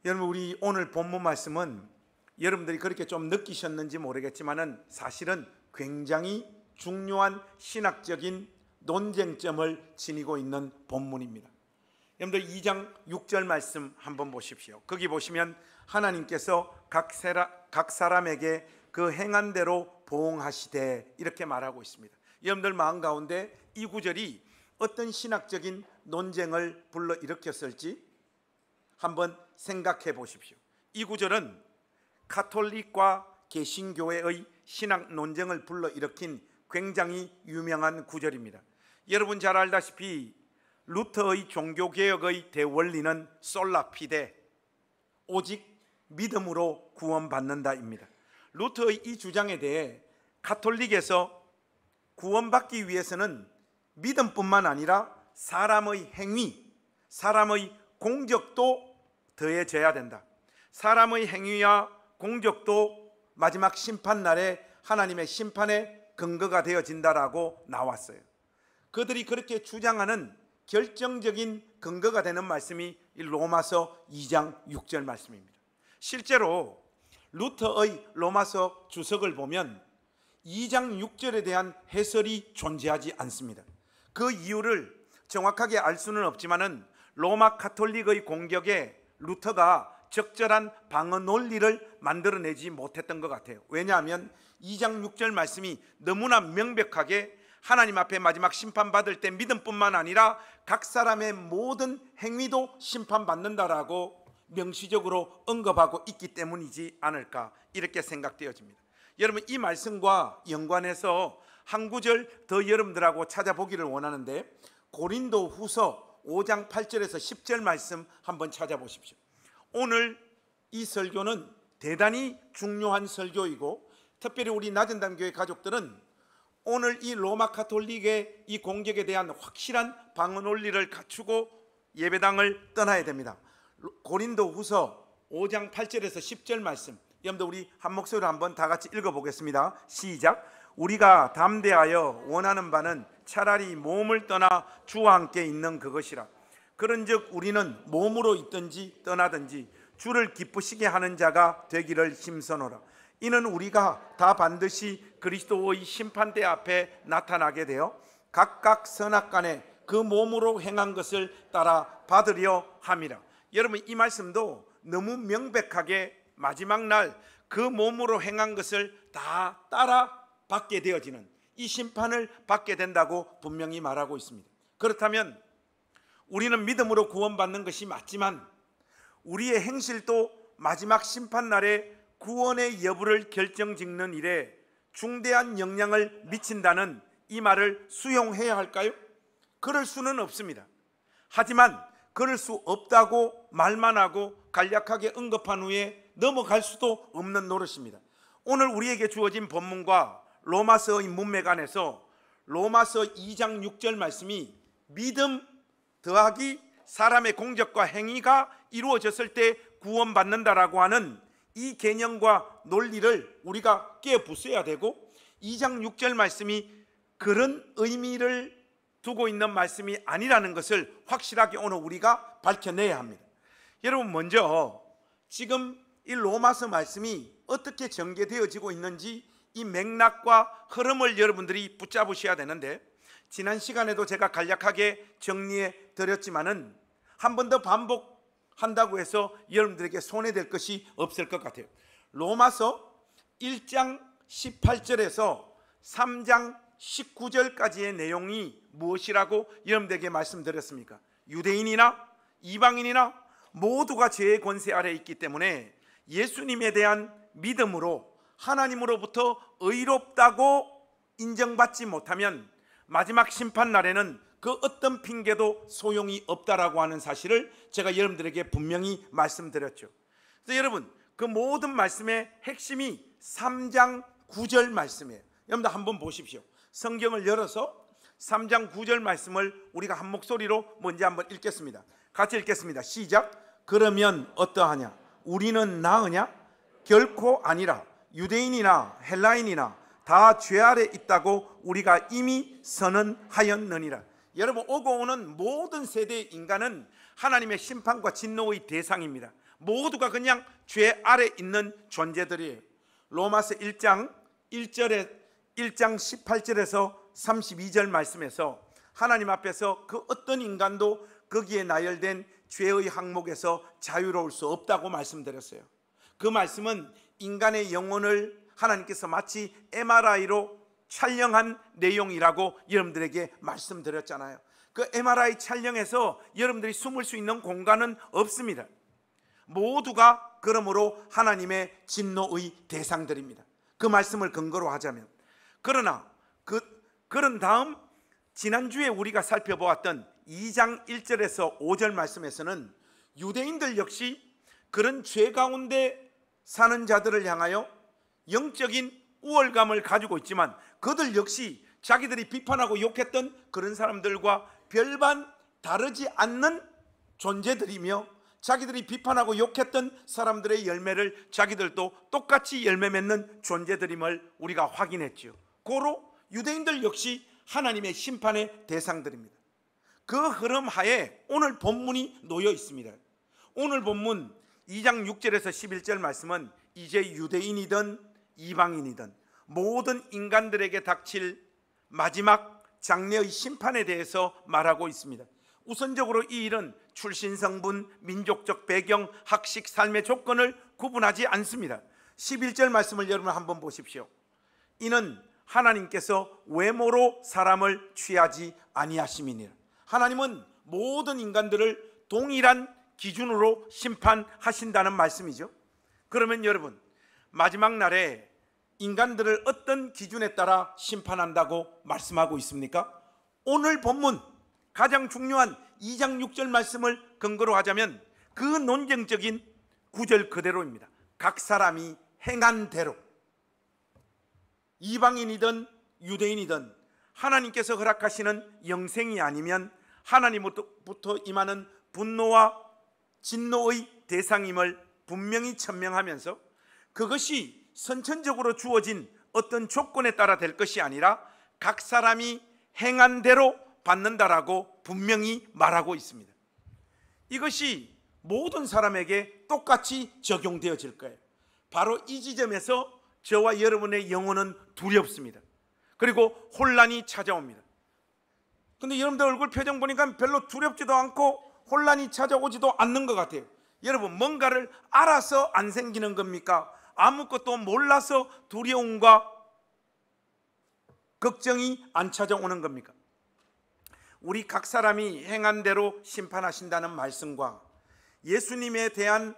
여러분, 우리 오늘 본문 말씀은 여러분들이 그렇게 좀 느끼셨는지 모르겠지만은 사실은 굉장히 중요한 신학적인 논쟁점을 지니고 있는 본문입니다. 여러분들 2장 6절 말씀 한번 보십시오. 거기 보시면 하나님께서 각 사람에게 그 행한 대로 보응하시되 이렇게 말하고 있습니다. 여러분들 마음 가운데 이 구절이 어떤 신학적인 논쟁을 불러일으켰을지 한번 생각해 보십시오. 이 구절은 가톨릭과 개신교회의 신학 논쟁을 불러일으킨 굉장히 유명한 구절입니다. 여러분 잘 알다시피 루터의 종교개혁의 대원리는 솔라 피데, 오직 믿음으로 구원받는다입니다. 루터의 이 주장에 대해 가톨릭에서 구원받기 위해서는 믿음뿐만 아니라 사람의 행위, 사람의 공적도 더해져야 된다. 사람의 행위와 공적도 마지막 심판날에 하나님의 심판의 근거가 되어진다라고 나왔어요. 그들이 그렇게 주장하는 결정적인 근거가 되는 말씀이 로마서 2장 6절 말씀입니다. 실제로 루터의 로마서 주석을 보면 2장 6절에 대한 해설이 존재하지 않습니다. 그 이유를 정확하게 알 수는 없지만은 로마 가톨릭의 공격에 루터가 적절한 방어 논리를 만들어내지 못했던 것 같아요. 왜냐하면 2장 6절 말씀이 너무나 명백하게 하나님 앞에 마지막 심판받을 때 믿음뿐만 아니라 각 사람의 모든 행위도 심판받는다라고 명시적으로 언급하고 있기 때문이지 않을까 이렇게 생각되어집니다. 여러분, 이 말씀과 연관해서 한 구절 더 여러분들하고 찾아보기를 원하는데 고린도 후서 5장 8절에서 10절 말씀 한번 찾아보십시오. 오늘 이 설교는 대단히 중요한 설교이고 특별히 우리 나전담교회 가족들은 오늘 이 로마 가톨릭의 이 공격에 대한 확실한 방어 논리를 갖추고 예배당을 떠나야 됩니다. 고린도 후서 5장 8절에서 10절 말씀, 여러분들 우리 한 목소리로 한번 다 같이 읽어보겠습니다. 시작. 우리가 담대하여 원하는 바는 차라리 몸을 떠나 주와 함께 있는 그것이라. 그런즉 우리는 몸으로 있든지 떠나든지 주를 기쁘시게 하는 자가 되기를 힘써노라. 이는 우리가 다 반드시 그리스도의 심판대 앞에 나타나게 되어 각각 선악간에 그 몸으로 행한 것을 따라 받으려 함이라. 여러분, 이 말씀도 너무 명백하게 마지막 날 그 몸으로 행한 것을 다 따라 받게 되어지는 이 심판을 받게 된다고 분명히 말하고 있습니다. 그렇다면 우리는 믿음으로 구원받는 것이 맞지만 우리의 행실도 마지막 심판날에 구원의 여부를 결정짓는 일에 중대한 영향을 미친다는 이 말을 수용해야 할까요? 그럴 수는 없습니다. 하지만 그럴 수 없다고 말만 하고 간략하게 언급한 후에 넘어갈 수도 없는 노릇입니다. 오늘 우리에게 주어진 본문과 로마서의 문맥 안에서 로마서 2장 6절 말씀이 믿음 더하기 사람의 공적과 행위가 이루어졌을 때 구원받는다라고 하는 이 개념과 논리를 우리가 깨부숴야 되고 2장 6절 말씀이 그런 의미를 두고 있는 말씀이 아니라는 것을 확실하게 오늘 우리가 밝혀내야 합니다. 여러분, 먼저 지금 이 로마서 말씀이 어떻게 전개되어지고 있는지 이 맥락과 흐름을 여러분들이 붙잡으셔야 되는데 지난 시간에도 제가 간략하게 정리해 드렸지만은 한 번 더 반복한다고 해서 여러분들에게 손해될 것이 없을 것 같아요. 로마서 1장 18절에서 3장 19절까지의 내용이 무엇이라고 여러분들에게 말씀드렸습니까? 유대인이나 이방인이나 모두가 죄의 권세 아래에 있기 때문에 예수님에 대한 믿음으로 하나님으로부터 의롭다고 인정받지 못하면 마지막 심판날에는 그 어떤 핑계도 소용이 없다라고 하는 사실을 제가 여러분들에게 분명히 말씀드렸죠. 그래서 여러분, 그 모든 말씀의 핵심이 3장 9절 말씀이에요. 여러분들 한번 보십시오. 성경을 열어서 3장 9절 말씀을 우리가 한 목소리로 먼저 한번 읽겠습니다. 같이 읽겠습니다. 시작. 그러면 어떠하냐? 우리는 나으냐? 결코 아니라. 유대인이나 헬라인이나 다 죄 아래 있다고 우리가 이미 선언하였느니라. 여러분, 오고 오는 모든 세대의 인간은 하나님의 심판과 진노의 대상입니다. 모두가 그냥 죄 아래 있는 존재들이에요. 로마서 1장 18절에서 32절 말씀에서 하나님 앞에서 그 어떤 인간도 거기에 나열된 죄의 항목에서 자유로울 수 없다고 말씀드렸어요. 그 말씀은 인간의 영혼을 하나님께서 마치 MRI로 촬영한 내용이라고 여러분들에게 말씀드렸잖아요. 그 MRI 촬영에서 여러분들이 숨을 수 있는 공간은 없습니다. 모두가 그러므로 하나님의 진노의 대상들입니다. 그 말씀을 근거로 하자면, 그러나 그런 다음 지난주에 우리가 살펴보았던 2장 1절에서 5절 말씀에서는 유대인들 역시 그런 죄 가운데 사는 자들을 향하여 영적인 우월감을 가지고 있지만 그들 역시 자기들이 비판하고 욕했던 그런 사람들과 별반 다르지 않는 존재들이며, 자기들이 비판하고 욕했던 사람들의 열매를 자기들도 똑같이 열매 맺는 존재들임을 우리가 확인했죠. 고로 유대인들 역시 하나님의 심판의 대상들입니다. 그 흐름 하에 오늘 본문이 놓여 있습니다. 오늘 본문 2장 6절에서 11절 말씀은 이제 유대인이든 이방인이든 모든 인간들에게 닥칠 마지막 장래의 심판에 대해서 말하고 있습니다. 우선적으로 이 일은 출신 성분, 민족적 배경, 학식, 삶의 조건을 구분하지 않습니다. 11절 말씀을 여러분 한번 보십시오. 이는 하나님께서 외모로 사람을 취하지 아니하심이니라. 하나님은 모든 인간들을 동일한 기준으로 심판하신다는 말씀이죠. 그러면 여러분, 마지막 날에 인간들을 어떤 기준에 따라 심판한다고 말씀하고 있습니까? 오늘 본문 가장 중요한 2장 6절 말씀을 근거로 하자면 그 논쟁적인 구절 그대로입니다. 각 사람이 행한 대로, 이방인이든 유대인이든 하나님께서 허락하시는 영생이 아니면 하나님부터 임하는 분노와 진노의 대상임을 분명히 천명하면서 그것이 선천적으로 주어진 어떤 조건에 따라 될 것이 아니라 각 사람이 행한 대로 받는다라고 분명히 말하고 있습니다. 이것이 모든 사람에게 똑같이 적용되어질 거예요. 바로 이 지점에서 저와 여러분의 영혼은 두렵습니다. 그리고 혼란이 찾아옵니다. 근데 여러분들 얼굴 표정 보니까 별로 두렵지도 않고 혼란이 찾아오지도 않는 것 같아요. 여러분, 뭔가를 알아서 안 생기는 겁니까? 아무것도 몰라서 두려움과 걱정이 안 찾아오는 겁니까? 우리 각 사람이 행한 대로 심판하신다는 말씀과 예수님에 대한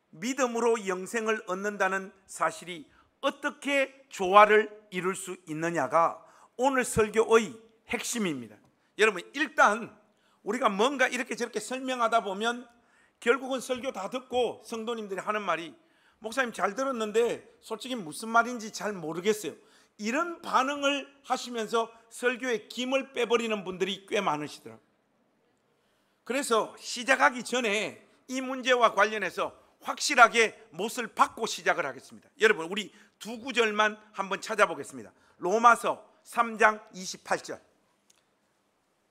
믿음으로 영생을 얻는다는 사실이 어떻게 조화를 이룰 수 있느냐가 오늘 설교의 핵심입니다. 여러분, 일단 우리가 뭔가 이렇게 저렇게 설명하다 보면 결국은 설교 다 듣고 성도님들이 하는 말이, 목사님 잘 들었는데 솔직히 무슨 말인지 잘 모르겠어요, 이런 반응을 하시면서 설교의 김을 빼버리는 분들이 꽤 많으시더라고요. 그래서 시작하기 전에 이 문제와 관련해서 확실하게 못을 받고 시작을 하겠습니다. 여러분, 우리 두 구절만 한번 찾아보겠습니다. 로마서 3장 28절,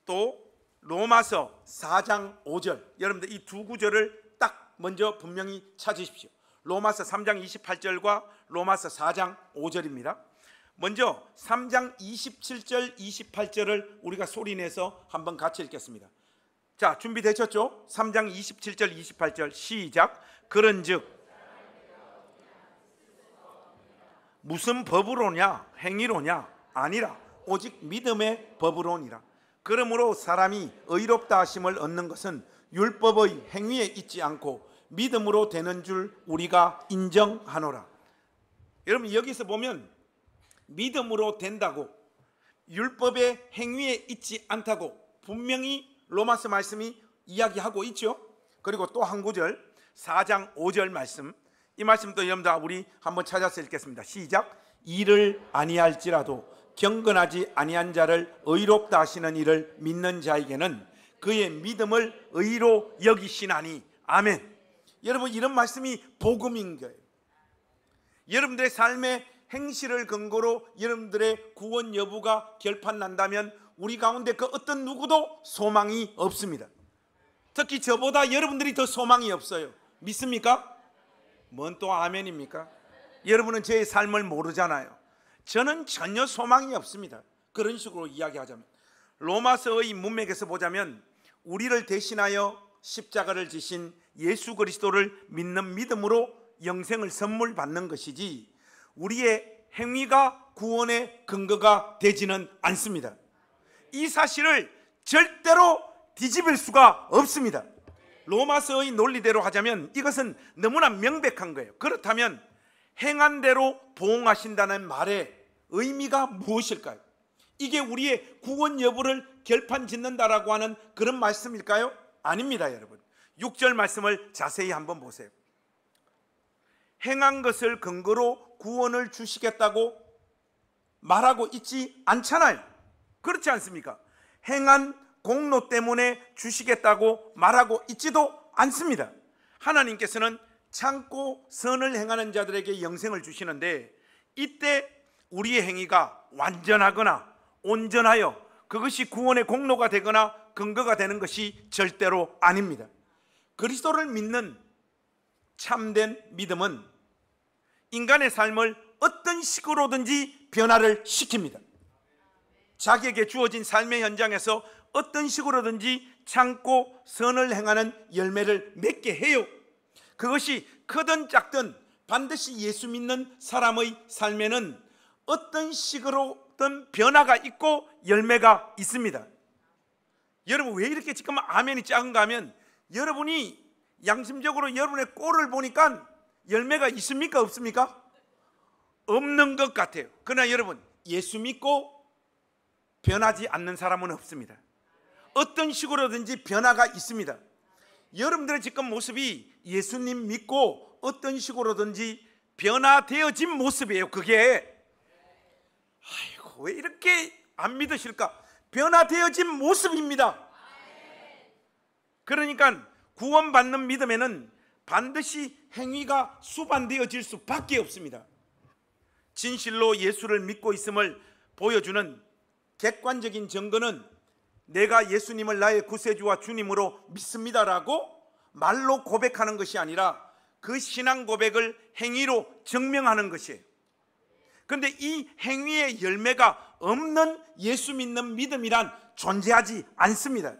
또 로마서 4장 5절. 여러분들 이 두 구절을 딱 먼저 분명히 찾으십시오. 로마서 3장 28절과 로마서 4장 5절입니다. 먼저 3장 27절 28절을 우리가 소리내서 한번 같이 읽겠습니다. 자, 준비되셨죠? 3장 27절 28절 시작. 그런즉 무슨 법으로냐? 행위로냐? 아니라 오직 믿음의 법으로니라. 그러므로 사람이 의롭다 하심을 얻는 것은 율법의 행위에 있지 않고 믿음으로 되는 줄 우리가 인정하노라. 여러분, 여기서 보면 믿음으로 된다고, 율법의 행위에 있지 않다고 분명히 로마서 말씀이 이야기하고 있죠. 그리고 또 한 구절 4장 5절 말씀, 이 말씀도 여러분들 우리 한번 찾아서 읽겠습니다. 시작. 이를 아니할지라도 경건하지 아니한 자를 의롭다 하시는 이를 믿는 자에게는 그의 믿음을 의로 여기시나니. 아멘. 여러분, 이런 말씀이 복음인 거예요. 여러분들의 삶의 행실을 근거로 여러분들의 구원 여부가 결판난다면 우리 가운데 그 어떤 누구도 소망이 없습니다. 특히 저보다 여러분들이 더 소망이 없어요. 믿습니까? 뭔 또 아멘입니까? 여러분은 제 삶을 모르잖아요. 저는 전혀 소망이 없습니다. 그런 식으로 이야기하자면, 로마서의 문맥에서 보자면 우리를 대신하여 십자가를 지신 예수 그리스도를 믿는 믿음으로 영생을 선물 받는 것이지 우리의 행위가 구원의 근거가 되지는 않습니다. 이 사실을 절대로 뒤집을 수가 없습니다. 로마서의 논리대로 하자면 이것은 너무나 명백한 거예요. 그렇다면 행한 대로 보응하신다는 말의 의미가 무엇일까요? 이게 우리의 구원 여부를 결판짓는다라고 하는 그런 말씀일까요? 아닙니다, 여러분. 6절 말씀을 자세히 한번 보세요. 행한 것을 근거로 구원을 주시겠다고 말하고 있지 않잖아요. 그렇지 않습니까? 행한 공로 때문에 주시겠다고 말하고 있지도 않습니다. 하나님께서는 참고 선을 행하는 자들에게 영생을 주시는데, 이때 우리의 행위가 완전하거나 온전하여 그것이 구원의 공로가 되거나 근거가 되는 것이 절대로 아닙니다. 그리스도를 믿는 참된 믿음은 인간의 삶을 어떤 식으로든지 변화를 시킵니다. 자기에게 주어진 삶의 현장에서 어떤 식으로든지 참고 선을 행하는 열매를 맺게 해요. 그것이 크든 작든 반드시 예수 믿는 사람의 삶에는 어떤 식으로든 변화가 있고 열매가 있습니다. 여러분, 왜 이렇게 지금 아멘이 작은가 하면, 여러분이 양심적으로 여러분의 꼴을 보니까 열매가 있습니까? 없습니까? 없는 것 같아요. 그러나 여러분, 예수 믿고 변하지 않는 사람은 없습니다. 어떤 식으로든지 변화가 있습니다. 여러분들의 지금 모습이 예수님 믿고 어떤 식으로든지 변화되어진 모습이에요. 그게 아이고, 왜 이렇게 안 믿으실까? 변화되어진 모습입니다. 그러니까 구원받는 믿음에는 반드시 행위가 수반되어질 수밖에 없습니다. 진실로 예수를 믿고 있음을 보여주는 객관적인 증거는 내가 예수님을 나의 구세주와 주님으로 믿습니다라고 말로 고백하는 것이 아니라 그 신앙 고백을 행위로 증명하는 것이에요. 그런데 이 행위의 열매가 없는 예수 믿는 믿음이란 존재하지 않습니다.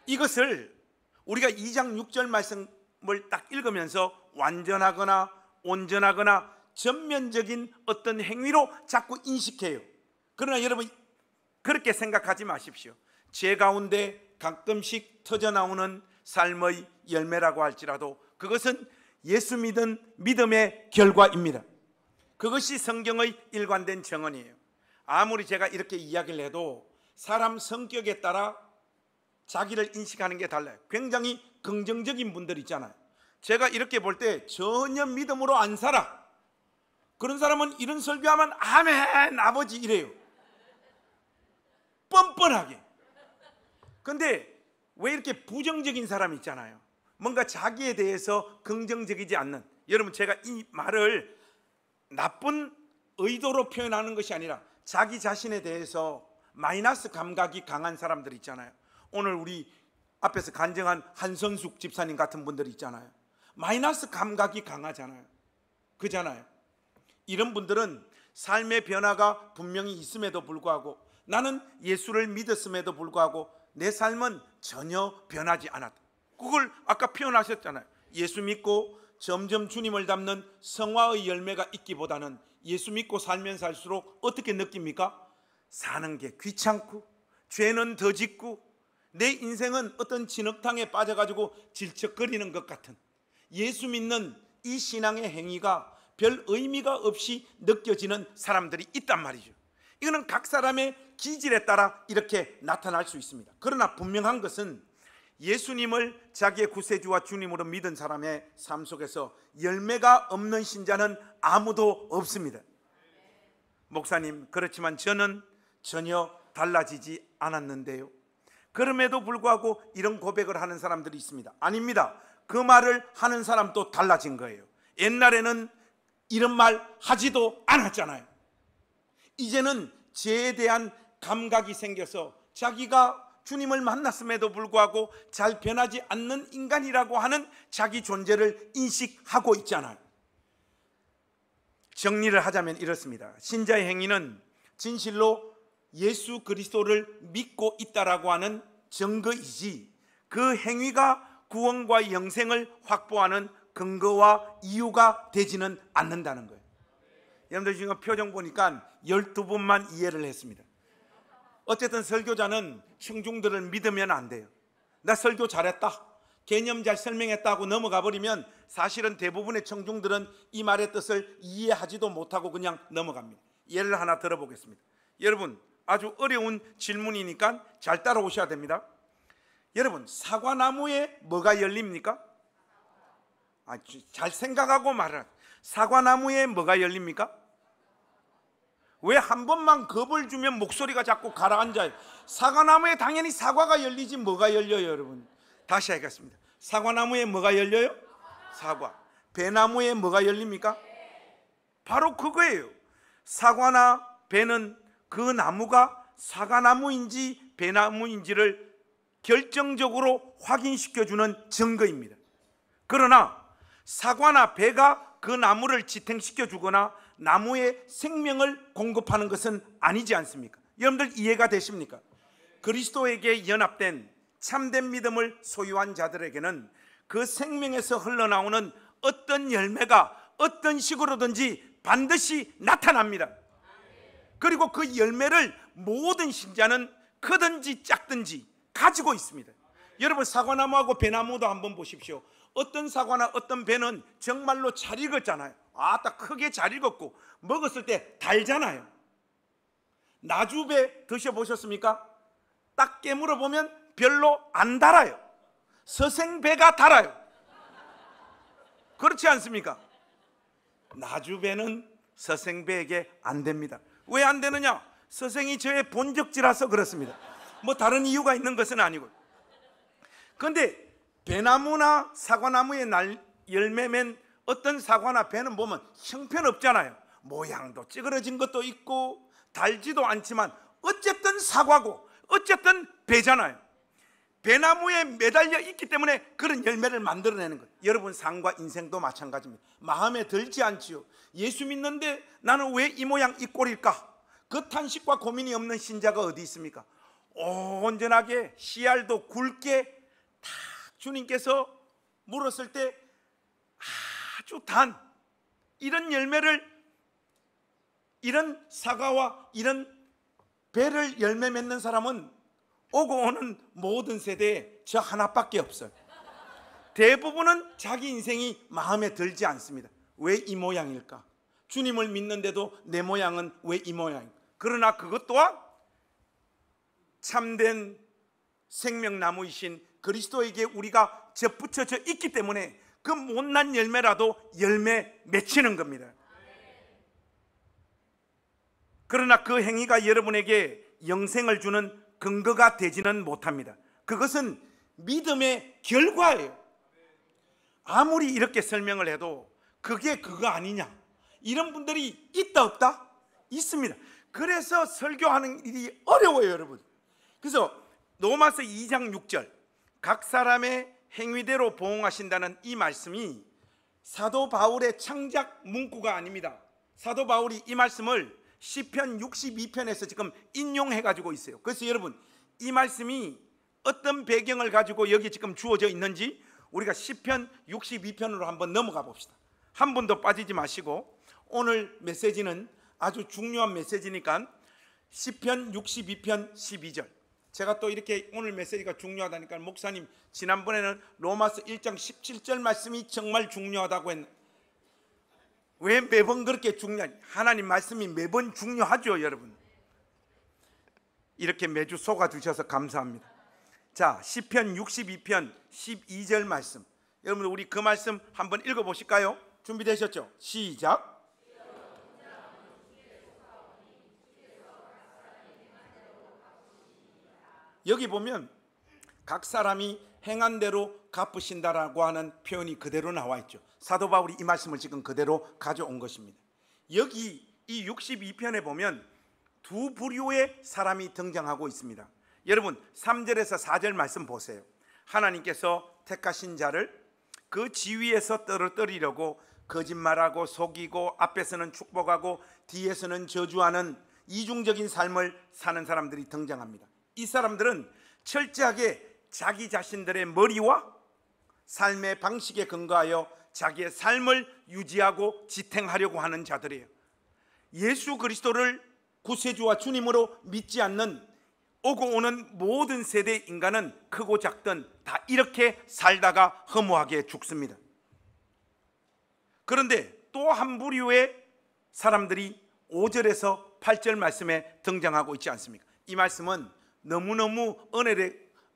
이것을 우리가 2장 6절 말씀을 딱 읽으면서 완전하거나 온전하거나 전면적인 어떤 행위로 자꾸 인식해요. 그러나 여러분, 그렇게 생각하지 마십시오. 제 가운데 가끔씩 터져나오는 삶의 열매라고 할지라도 그것은 예수 믿은 믿음의 결과입니다. 그것이 성경의 일관된 정언이에요. 아무리 제가 이렇게 이야기를 해도 사람 성격에 따라 자기를 인식하는 게 달라요. 굉장히 긍정적인 분들 있잖아요. 제가 이렇게 볼 때 전혀 믿음으로 안 살아, 그런 사람은 이런 설교하면 아멘 아버지 이래요. 뻔뻔하게. 근데 왜 이렇게 부정적인 사람이 있잖아요. 뭔가 자기에 대해서 긍정적이지 않는. 여러분, 제가 이 말을 나쁜 의도로 표현하는 것이 아니라 자기 자신에 대해서 마이너스 감각이 강한 사람들 있잖아요. 오늘 우리 앞에서 간증한 한선숙 집사님 같은 분들이 있잖아요. 마이너스 감각이 강하잖아요. 그잖아요. 이런 분들은 삶의 변화가 분명히 있음에도 불구하고, 나는 예수를 믿었음에도 불구하고 내 삶은 전혀 변하지 않았다. 그걸 아까 표현하셨잖아요. 예수 믿고 점점 주님을 닮는 성화의 열매가 있기보다는 예수 믿고 살면 살수록 어떻게 느낍니까? 사는 게 귀찮고 죄는 더 짓고 내 인생은 어떤 진흙탕에 빠져가지고 질척거리는 것 같은, 예수 믿는 이 신앙의 행위가 별 의미가 없이 느껴지는 사람들이 있단 말이죠. 이거는 각 사람의 기질에 따라 이렇게 나타날 수 있습니다. 그러나 분명한 것은 예수님을 자기의 구세주와 주님으로 믿은 사람의 삶 속에서 열매가 없는 신자는 아무도 없습니다. 목사님, 그렇지만 저는 전혀 달라지지 않았는데요. 그럼에도 불구하고 이런 고백을 하는 사람들이 있습니다. 아닙니다. 그 말을 하는 사람도 달라진 거예요. 옛날에는 이런 말 하지도 않았잖아요. 이제는 죄에 대한 감각이 생겨서 자기가 주님을 만났음에도 불구하고 잘 변하지 않는 인간이라고 하는 자기 존재를 인식하고 있잖아요. 정리를 하자면 이렇습니다. 신자의 행위는 진실로 예수 그리스도를 믿고 있다라고 하는 증거이지, 그 행위가 구원과 영생을 확보하는 근거와 이유가 되지는 않는다는 거예요. 여러분들 지금 표정 보니까 12분만 이해를 했습니다. 어쨌든 설교자는 청중들을 믿으면 안 돼요. 나 설교 잘했다, 개념 잘 설명했다고 넘어가 버리면 사실은 대부분의 청중들은 이 말의 뜻을 이해하지도 못하고 그냥 넘어갑니다. 예를 하나 들어보겠습니다. 여러분, 아주 어려운 질문이니까 잘 따라오셔야 됩니다. 여러분, 사과나무에 뭐가 열립니까? 잘 생각하고 말하라. 사과나무에 뭐가 열립니까? 왜 한 번만 겁을 주면 목소리가 자꾸 가라앉아요? 사과나무에 당연히 사과가 열리지 뭐가 열려요, 여러분? 다시 하겠습니다. 사과나무에 뭐가 열려요? 사과. 배나무에 뭐가 열립니까? 바로 그거예요. 사과나 배는 그 나무가 사과나무인지 배나무인지를 결정적으로 확인시켜주는 증거입니다. 그러나 사과나 배가 그 나무를 지탱시켜 주거나 나무에 생명을 공급하는 것은 아니지 않습니까? 여러분들 이해가 되십니까? 그리스도에게 연합된 참된 믿음을 소유한 자들에게는 그 생명에서 흘러나오는 어떤 열매가 어떤 식으로든지 반드시 나타납니다. 그리고 그 열매를 모든 신자는 크든지 작든지 가지고 있습니다. 여러분, 사과나무하고 배나무도 한번 보십시오. 어떤 사과나 어떤 배는 정말로 잘 익었잖아요. 딱 크게 잘 익었고 먹었을 때 달잖아요. 나주배 드셔보셨습니까? 딱 깨물어 보면 별로 안 달아요. 서생배가 달아요. 그렇지 않습니까? 나주배는 서생배에게 안 됩니다. 왜 안 되느냐? 서생이 저의 본적지라서 그렇습니다. 뭐 다른 이유가 있는 것은 아니고. 그런데 배나무나 사과나무에 열매면 어떤 사과나 배는 보면 형편없잖아요. 모양도 찌그러진 것도 있고 달지도 않지만 어쨌든 사과고 어쨌든 배잖아요. 배나무에 매달려 있기 때문에 그런 열매를 만들어내는 거예요. 여러분, 삶과 인생도 마찬가지입니다. 마음에 들지 않지요. 예수 믿는데 나는 왜 이 모양 이 꼴일까? 그 탄식과 고민이 없는 신자가 어디 있습니까? 온전하게 씨알도 굵게 다 주님께서 물었을 때 아주 단 이런 열매를, 이런 사과와 이런 배를 열매 맺는 사람은 오고 오는 모든 세대에 저 하나밖에 없어요. 대부분은 자기 인생이 마음에 들지 않습니다. 왜 이 모양일까? 주님을 믿는데도 내 모양은 왜 이 모양일까? 그러나 그것 또한 참된 생명나무이신 그리스도에게 우리가 접붙여져 있기 때문에 그 못난 열매라도 열매 맺히는 겁니다. 그러나 그 행위가 여러분에게 영생을 주는 근거가 되지는 못합니다. 그것은 믿음의 결과예요. 아무리 이렇게 설명을 해도 그게 그거 아니냐, 이런 분들이 있다 없다? 있습니다. 그래서 설교하는 일이 어려워요, 여러분. 그래서 로마서 2장 6절 각 사람의 행위대로 보응하신다는 이 말씀이 사도 바울의 창작 문구가 아닙니다. 사도 바울이 이 말씀을 시편 62편에서 지금 인용해 가지고 있어요. 그래서 여러분, 이 말씀이 어떤 배경을 가지고 여기 지금 주어져 있는지 우리가 시편 62편으로 한번 넘어가 봅시다. 한 번도 빠지지 마시고, 오늘 메시지는 아주 중요한 메시지니까 시편 62편 12절. 제가 또 이렇게 오늘 메시지가 중요하다니까, 목사님 지난번에는 로마서 1장 17절 말씀이 정말 중요하다고 했는데 왜 매번 그렇게 중요하니? 하나님 말씀이 매번 중요하죠, 여러분. 이렇게 매주 속아주셔서 감사합니다. 자, 시편 62편 12절 말씀, 여러분 우리 그 말씀 한번 읽어보실까요? 준비되셨죠? 시작. 여기 보면 각 사람이 행한 대로 갚으신다라고 하는 표현이 그대로 나와 있죠. 사도 바울이 이 말씀을 지금 그대로 가져온 것입니다. 여기 이 62편에 보면 두 부류의 사람이 등장하고 있습니다. 여러분 3절에서 4절 말씀 보세요. 하나님께서 택하신 자를 그 지위에서 떨어뜨리려고 거짓말하고 속이고 앞에서는 축복하고 뒤에서는 저주하는 이중적인 삶을 사는 사람들이 등장합니다. 이 사람들은 철저하게 자기 자신들의 머리와 삶의 방식에 근거하여 자기의 삶을 유지하고 지탱하려고 하는 자들이에요. 예수 그리스도를 구세주와 주님으로 믿지 않는 오고 오는 모든 세대 인간은 크고 작든 다 이렇게 살다가 허무하게 죽습니다. 그런데 또 한 부류의 사람들이 5절에서 8절 말씀에 등장하고 있지 않습니까? 이 말씀은 너무너무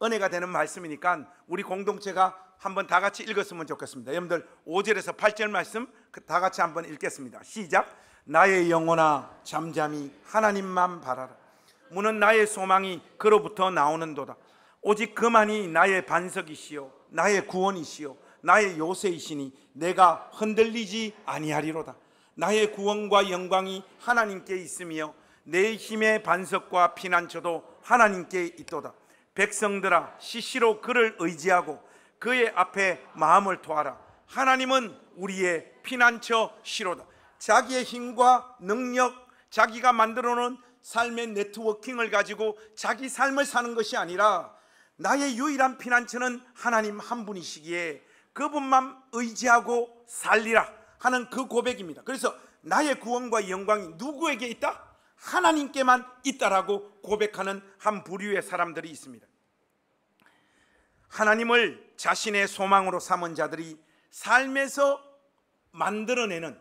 은혜가 되는 말씀이니까 우리 공동체가 한번 다 같이 읽었으면 좋겠습니다. 여러분들 5절에서 8절 말씀 다 같이 한번 읽겠습니다. 시작. 나의 영혼아 잠잠히 하나님만 바라라. 무는 나의 소망이 그로부터 나오는도다. 오직 그만이 나의 반석이시요 나의 구원이시요 나의 요새이시니 내가 흔들리지 아니하리로다. 나의 구원과 영광이 하나님께 있으며 내 힘의 반석과 피난처도 하나님께 있도다. 백성들아 시시로 그를 의지하고 그의 앞에 마음을 토하라. 하나님은 우리의 피난처시로다. 자기의 힘과 능력, 자기가 만들어 놓은 삶의 네트워킹을 가지고 자기 삶을 사는 것이 아니라 나의 유일한 피난처는 하나님 한 분이시기에 그분만 의지하고 살리라 하는 그 고백입니다. 그래서 나의 구원과 영광이 누구에게 있다? 하나님께만 있다라고 고백하는 한 부류의 사람들이 있습니다. 하나님을 자신의 소망으로 삼은 자들이 삶에서 만들어내는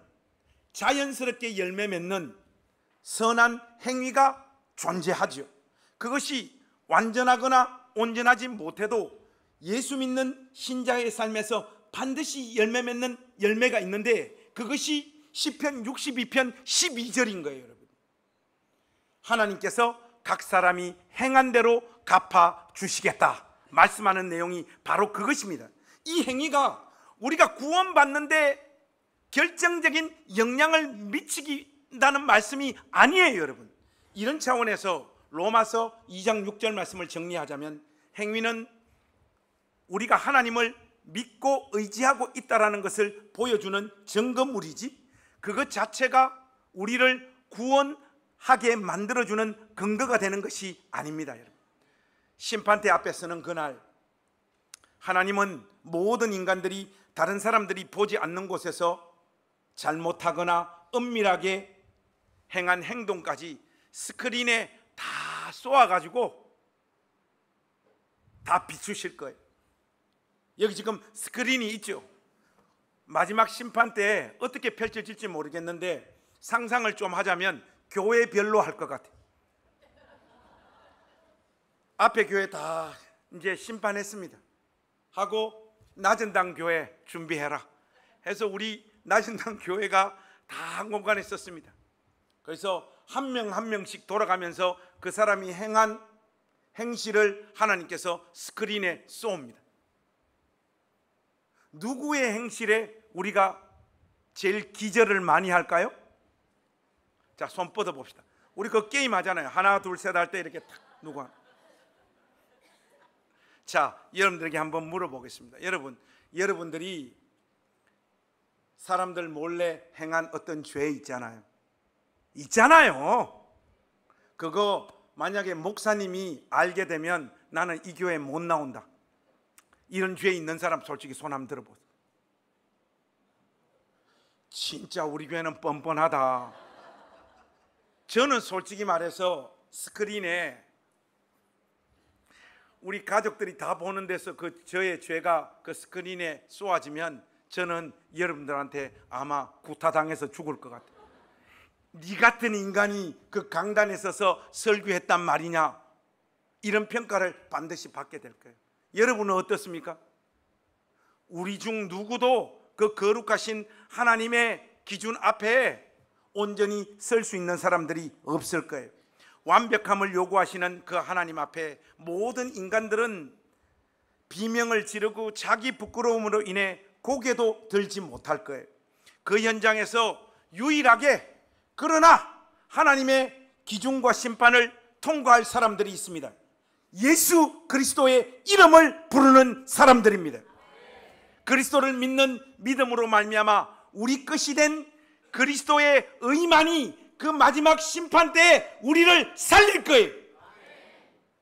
자연스럽게 열매 맺는 선한 행위가 존재하죠. 그것이 완전하거나 온전하지 못해도 예수 믿는 신자의 삶에서 반드시 열매 맺는 열매가 있는데 그것이 시편 62편 12절인 거예요. 여러분, 하나님께서 각 사람이 행한 대로 갚아 주시겠다 말씀하는 내용이 바로 그것입니다. 이 행위가 우리가 구원받는데 결정적인 영향을 미치긴다는 말씀이 아니에요. 여러분, 이런 차원에서 로마서 2장 6절 말씀을 정리하자면 행위는 우리가 하나님을 믿고 의지하고 있다는 것을 보여주는 증거물이지 그것 자체가 우리를 구원하게 만들어주는 근거가 되는 것이 아닙니다. 여러분, 심판대 앞에 서는 그날 하나님은 모든 인간들이 다른 사람들이 보지 않는 곳에서 잘못하거나 은밀하게 행한 행동까지 스크린에 다 쏘아가지고 다 비추실 거예요. 여기 지금 스크린이 있죠. 마지막 심판 때 어떻게 펼쳐질지 모르겠는데 상상을 좀 하자면 교회별로 할 것 같아요. 앞에 교회 다 이제 심판했습니다 하고 낮은 당 교회 준비해라 해서 우리 낮은 당 교회가 다 한 공간에 있었습니다. 그래서 한 명 한 명씩 돌아가면서 그 사람이 행한 행실을 하나님께서 스크린에 쏘옵니다. 누구의 행실에 우리가 제일 기절을 많이 할까요? 자, 손 뻗어 봅시다. 우리 그 게임 하잖아요. 하나 둘 셋 할 때 이렇게 탁 누구 하나. 자, 여러분들에게 한번 물어보겠습니다. 여러분들이 사람들 몰래 행한 어떤 죄 있잖아요. 그거 만약에 목사님이 알게 되면 나는 이 교회 못 나온다, 이런 죄 있는 사람 솔직히 손 한번 들어보세요. 진짜 우리 교회는 뻔뻔하다. 저는 솔직히 말해서 스크린에 우리 가족들이 다 보는 데서 저의 죄가 그 스크린에 쏘아지면 저는 여러분들한테 아마 구타당해서 죽을 것 같아요. 네 같은 인간이 그 강단에 서서 설교했단 말이냐, 이런 평가를 반드시 받게 될 거예요. 여러분은 어떻습니까? 우리 중 누구도 그 거룩하신 하나님의 기준 앞에 온전히 설 수 있는 사람들이 없을 거예요. 완벽함을 요구하시는 그 하나님 앞에 모든 인간들은 비명을 지르고 자기 부끄러움으로 인해 고개도 들지 못할 거예요. 그 현장에서 유일하게 그러나 하나님의 기준과 심판을 통과할 사람들이 있습니다. 예수 그리스도의 이름을 부르는 사람들입니다. 그리스도를 믿는 믿음으로 말미암아 우리 것이 된 그리스도의 의만이 그 마지막 심판 때에 우리를 살릴 거예요.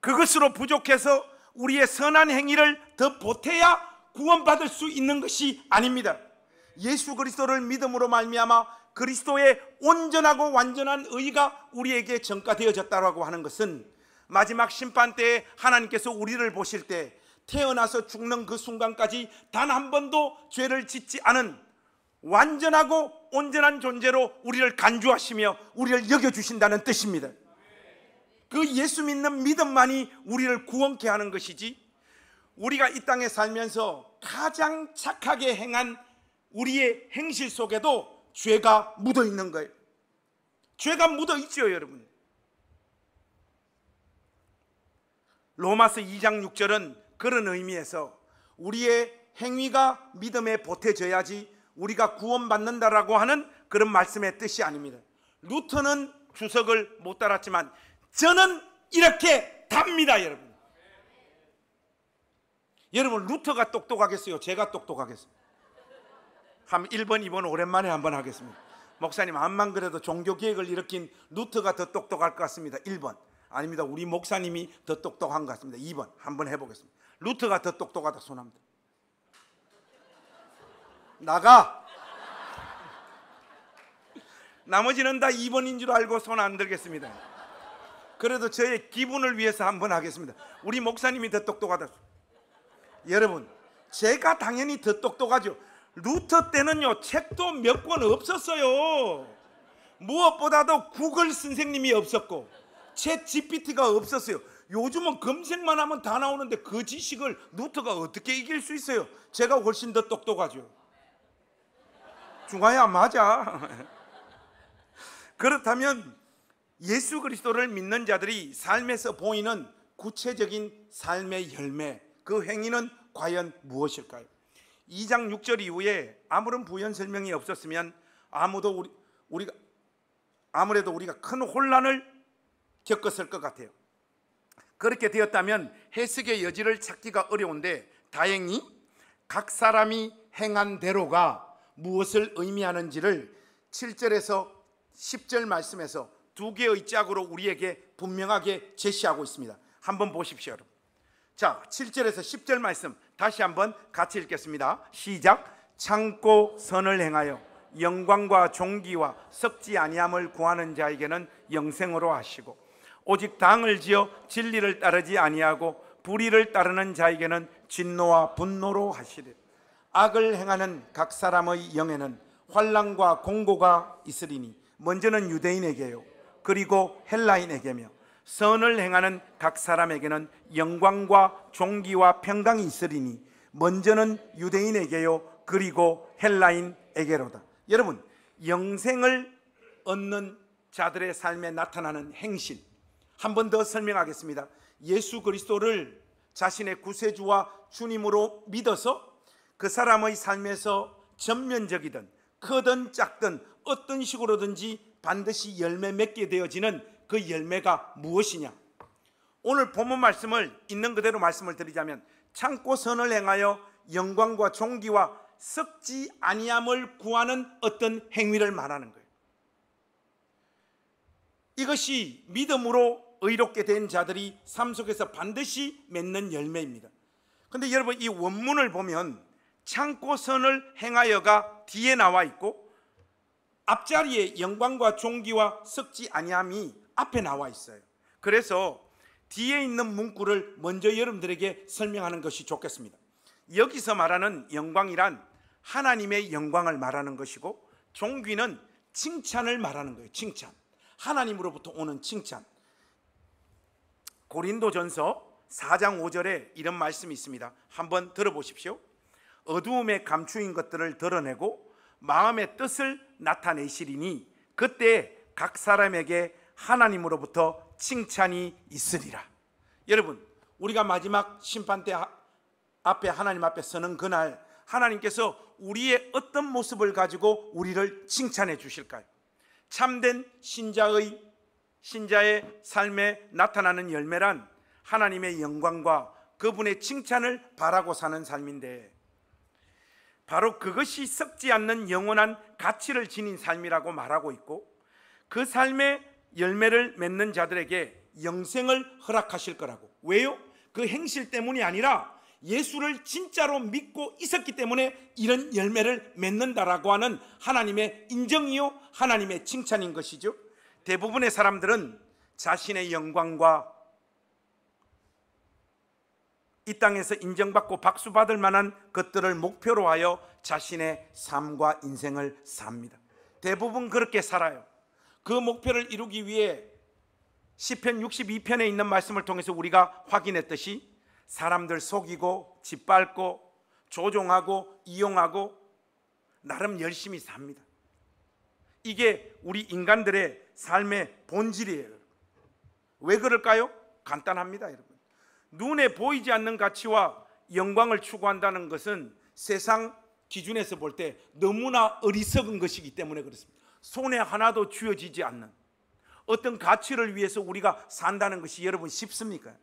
그것으로 부족해서 우리의 선한 행위를 더 보태야 구원받을 수 있는 것이 아닙니다. 예수 그리스도를 믿음으로 말미암아 그리스도의 온전하고 완전한 의가 우리에게 전가되어졌다고 하는 것은 마지막 심판 때에 하나님께서 우리를 보실 때 태어나서 죽는 그 순간까지 단 한 번도 죄를 짓지 않은 완전하고 온전한 존재로 우리를 간주하시며 우리를 여겨주신다는 뜻입니다. 그 예수 믿는 믿음만이 우리를 구원케 하는 것이지, 우리가 이 땅에 살면서 가장 착하게 행한 우리의 행실 속에도 죄가 묻어 있는 거예요. 죄가 묻어 있죠, 여러분. 로마서 2장 6절은 그런 의미에서 우리의 행위가 믿음에 보태져야지 우리가 구원받는다라고 하는 그런 말씀의 뜻이 아닙니다. 루터는 주석을 못 따랐지만 저는 이렇게 답니다, 여러분. 여러분, 루터가 똑똑하겠어요? 제가 똑똑하겠어요? 한 1번, 2번 오랜만에 한번 하겠습니다. 목사님, 암만 그래도 종교개혁을 일으킨 루터가 더 똑똑할 것 같습니다. 1번. 아닙니다. 우리 목사님이 더 똑똑한 것 같습니다. 2번. 한번 해보겠습니다. 루터가 더 똑똑하다 손합니다. 나가. 나머지는 다 2번인 줄 알고 손 안 들겠습니다. 그래도 저의 기분을 위해서 한번 하겠습니다. 우리 목사님이 더 똑똑하다. 여러분, 제가 당연히 더 똑똑하죠. 루터 때는요, 책도 몇 권 없었어요. 무엇보다도 구글 선생님이 없었고 챗 GPT가 없었어요. 요즘은 검색만 하면 다 나오는데 그 지식을 루터가 어떻게 이길 수 있어요? 제가 훨씬 더 똑똑하죠. 중화야, 맞아. 그렇다면 예수 그리스도를 믿는 자들이 삶에서 보이는 구체적인 삶의 열매, 그 행위는 과연 무엇일까요? 2장 6절 이후에 아무런 부연 설명이 없었으면 아무래도 우리가 큰 혼란을 겪었을 것 같아요. 그렇게 되었다면 해석의 여지를 찾기가 어려운데, 다행히 각 사람이 행한 대로가 무엇을 의미하는지를 7절에서 10절 말씀에서 두 개의 짝으로 우리에게 분명하게 제시하고 있습니다. 한번 보십시오. 자, 7절에서 10절 말씀 다시 한번 같이 읽겠습니다. 시작. 참고 선을 행하여 영광과 존귀와 썩지 아니함을 구하는 자에게는 영생으로 하시고, 오직 당을 지어 진리를 따르지 아니하고 불의를 따르는 자에게는 진노와 분노로 하시리. 악을 행하는 각 사람의 영에는 환난과 공고가 있으리니 먼저는 유대인에게요 그리고 헬라인에게며, 선을 행하는 각 사람에게는 영광과 존귀와 평강이 있으리니 먼저는 유대인에게요 그리고 헬라인에게로다. 여러분, 영생을 얻는 자들의 삶에 나타나는 행실, 한 번 더 설명하겠습니다. 예수 그리스도를 자신의 구세주와 주님으로 믿어서 그 사람의 삶에서 전면적이든 크든 작든 어떤 식으로든지 반드시 열매 맺게 되어지는 그 열매가 무엇이냐? 오늘 본문 말씀을 있는 그대로 말씀을 드리자면, 참고 선을 행하여 영광과 존귀와 썩지 아니함을 구하는 어떤 행위를 말하는 거예요. 이것이 믿음으로 의롭게 된 자들이 삶 속에서 반드시 맺는 열매입니다. 그런데 여러분, 이 원문을 보면 참고 선을 행하여가 뒤에 나와 있고 앞자리에 영광과 존귀와 썩지 아니함이 앞에 나와 있어요. 그래서 뒤에 있는 문구를 먼저 여러분들에게 설명하는 것이 좋겠습니다. 여기서 말하는 영광이란 하나님의 영광을 말하는 것이고, 존귀는 칭찬을 말하는 거예요. 칭찬, 하나님으로부터 오는 칭찬. 고린도전서 4장 5절에 이런 말씀이 있습니다. 한번 들어보십시오. 어두움에 감추인 것들을 드러내고 마음의 뜻을 나타내시리니 그때 각 사람에게 하나님으로부터 칭찬이 있으리라. 여러분, 우리가 마지막 심판대 앞에 하나님 앞에 서는 그날 하나님께서 우리의 어떤 모습을 가지고 우리를 칭찬해 주실까요? 참된 신자의 삶에 나타나는 열매란 하나님의 영광과 그분의 칭찬을 바라고 사는 삶인데, 바로 그것이 썩지 않는 영원한 가치를 지닌 삶이라고 말하고 있고, 그 삶의 열매를 맺는 자들에게 영생을 허락하실 거라고. 왜요? 그 행실 때문이 아니라 예수를 진짜로 믿고 있었기 때문에 이런 열매를 맺는다라고 하는 하나님의 인정이요, 하나님의 칭찬인 것이죠. 대부분의 사람들은 자신의 영광과 이 땅에서 인정받고 박수받을 만한 것들을 목표로 하여 자신의 삶과 인생을 삽니다. 대부분 그렇게 살아요. 그 목표를 이루기 위해 시편 62편에 있는 말씀을 통해서 우리가 확인했듯이 사람들 속이고 짓밟고 조종하고 이용하고 나름 열심히 삽니다. 이게 우리 인간들의 삶의 본질이에요. 왜 그럴까요? 간단합니다, 여러분. 눈에 보이지 않는 가치와 영광을 추구한다는 것은 세상 기준에서 볼 때 너무나 어리석은 것이기 때문에 그렇습니다. 손에 하나도 쥐어지지 않는 어떤 가치를 위해서 우리가 산다는 것이 여러분 쉽습니까?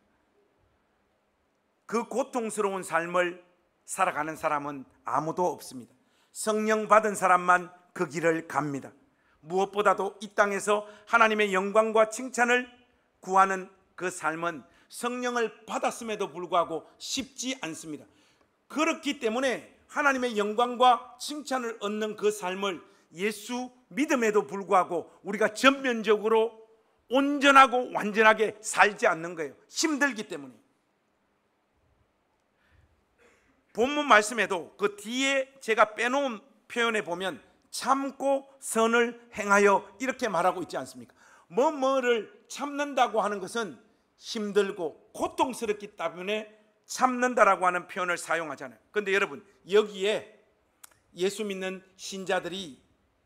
그 고통스러운 삶을 살아가는 사람은 아무도 없습니다. 성령 받은 사람만 그 길을 갑니다. 무엇보다도 이 땅에서 하나님의 영광과 칭찬을 구하는 그 삶은 성령을 받았음에도 불구하고 쉽지 않습니다. 그렇기 때문에 하나님의 영광과 칭찬을 얻는 그 삶을 예수 믿음에도 불구하고 우리가 전면적으로 온전하고 완전하게 살지 않는 거예요. 힘들기 때문에. 본문 말씀에도 그 뒤에 제가 빼놓은 표현에 보면 참고 선을 행하여 이렇게 말하고 있지 않습니까? 뭐를 참는다고 하는 것은 힘들고 고통스럽기 때문에 참는다라고 하는 표현을 사용하잖아요. 그런데 여러분, 여기에 예수 믿는 신자들이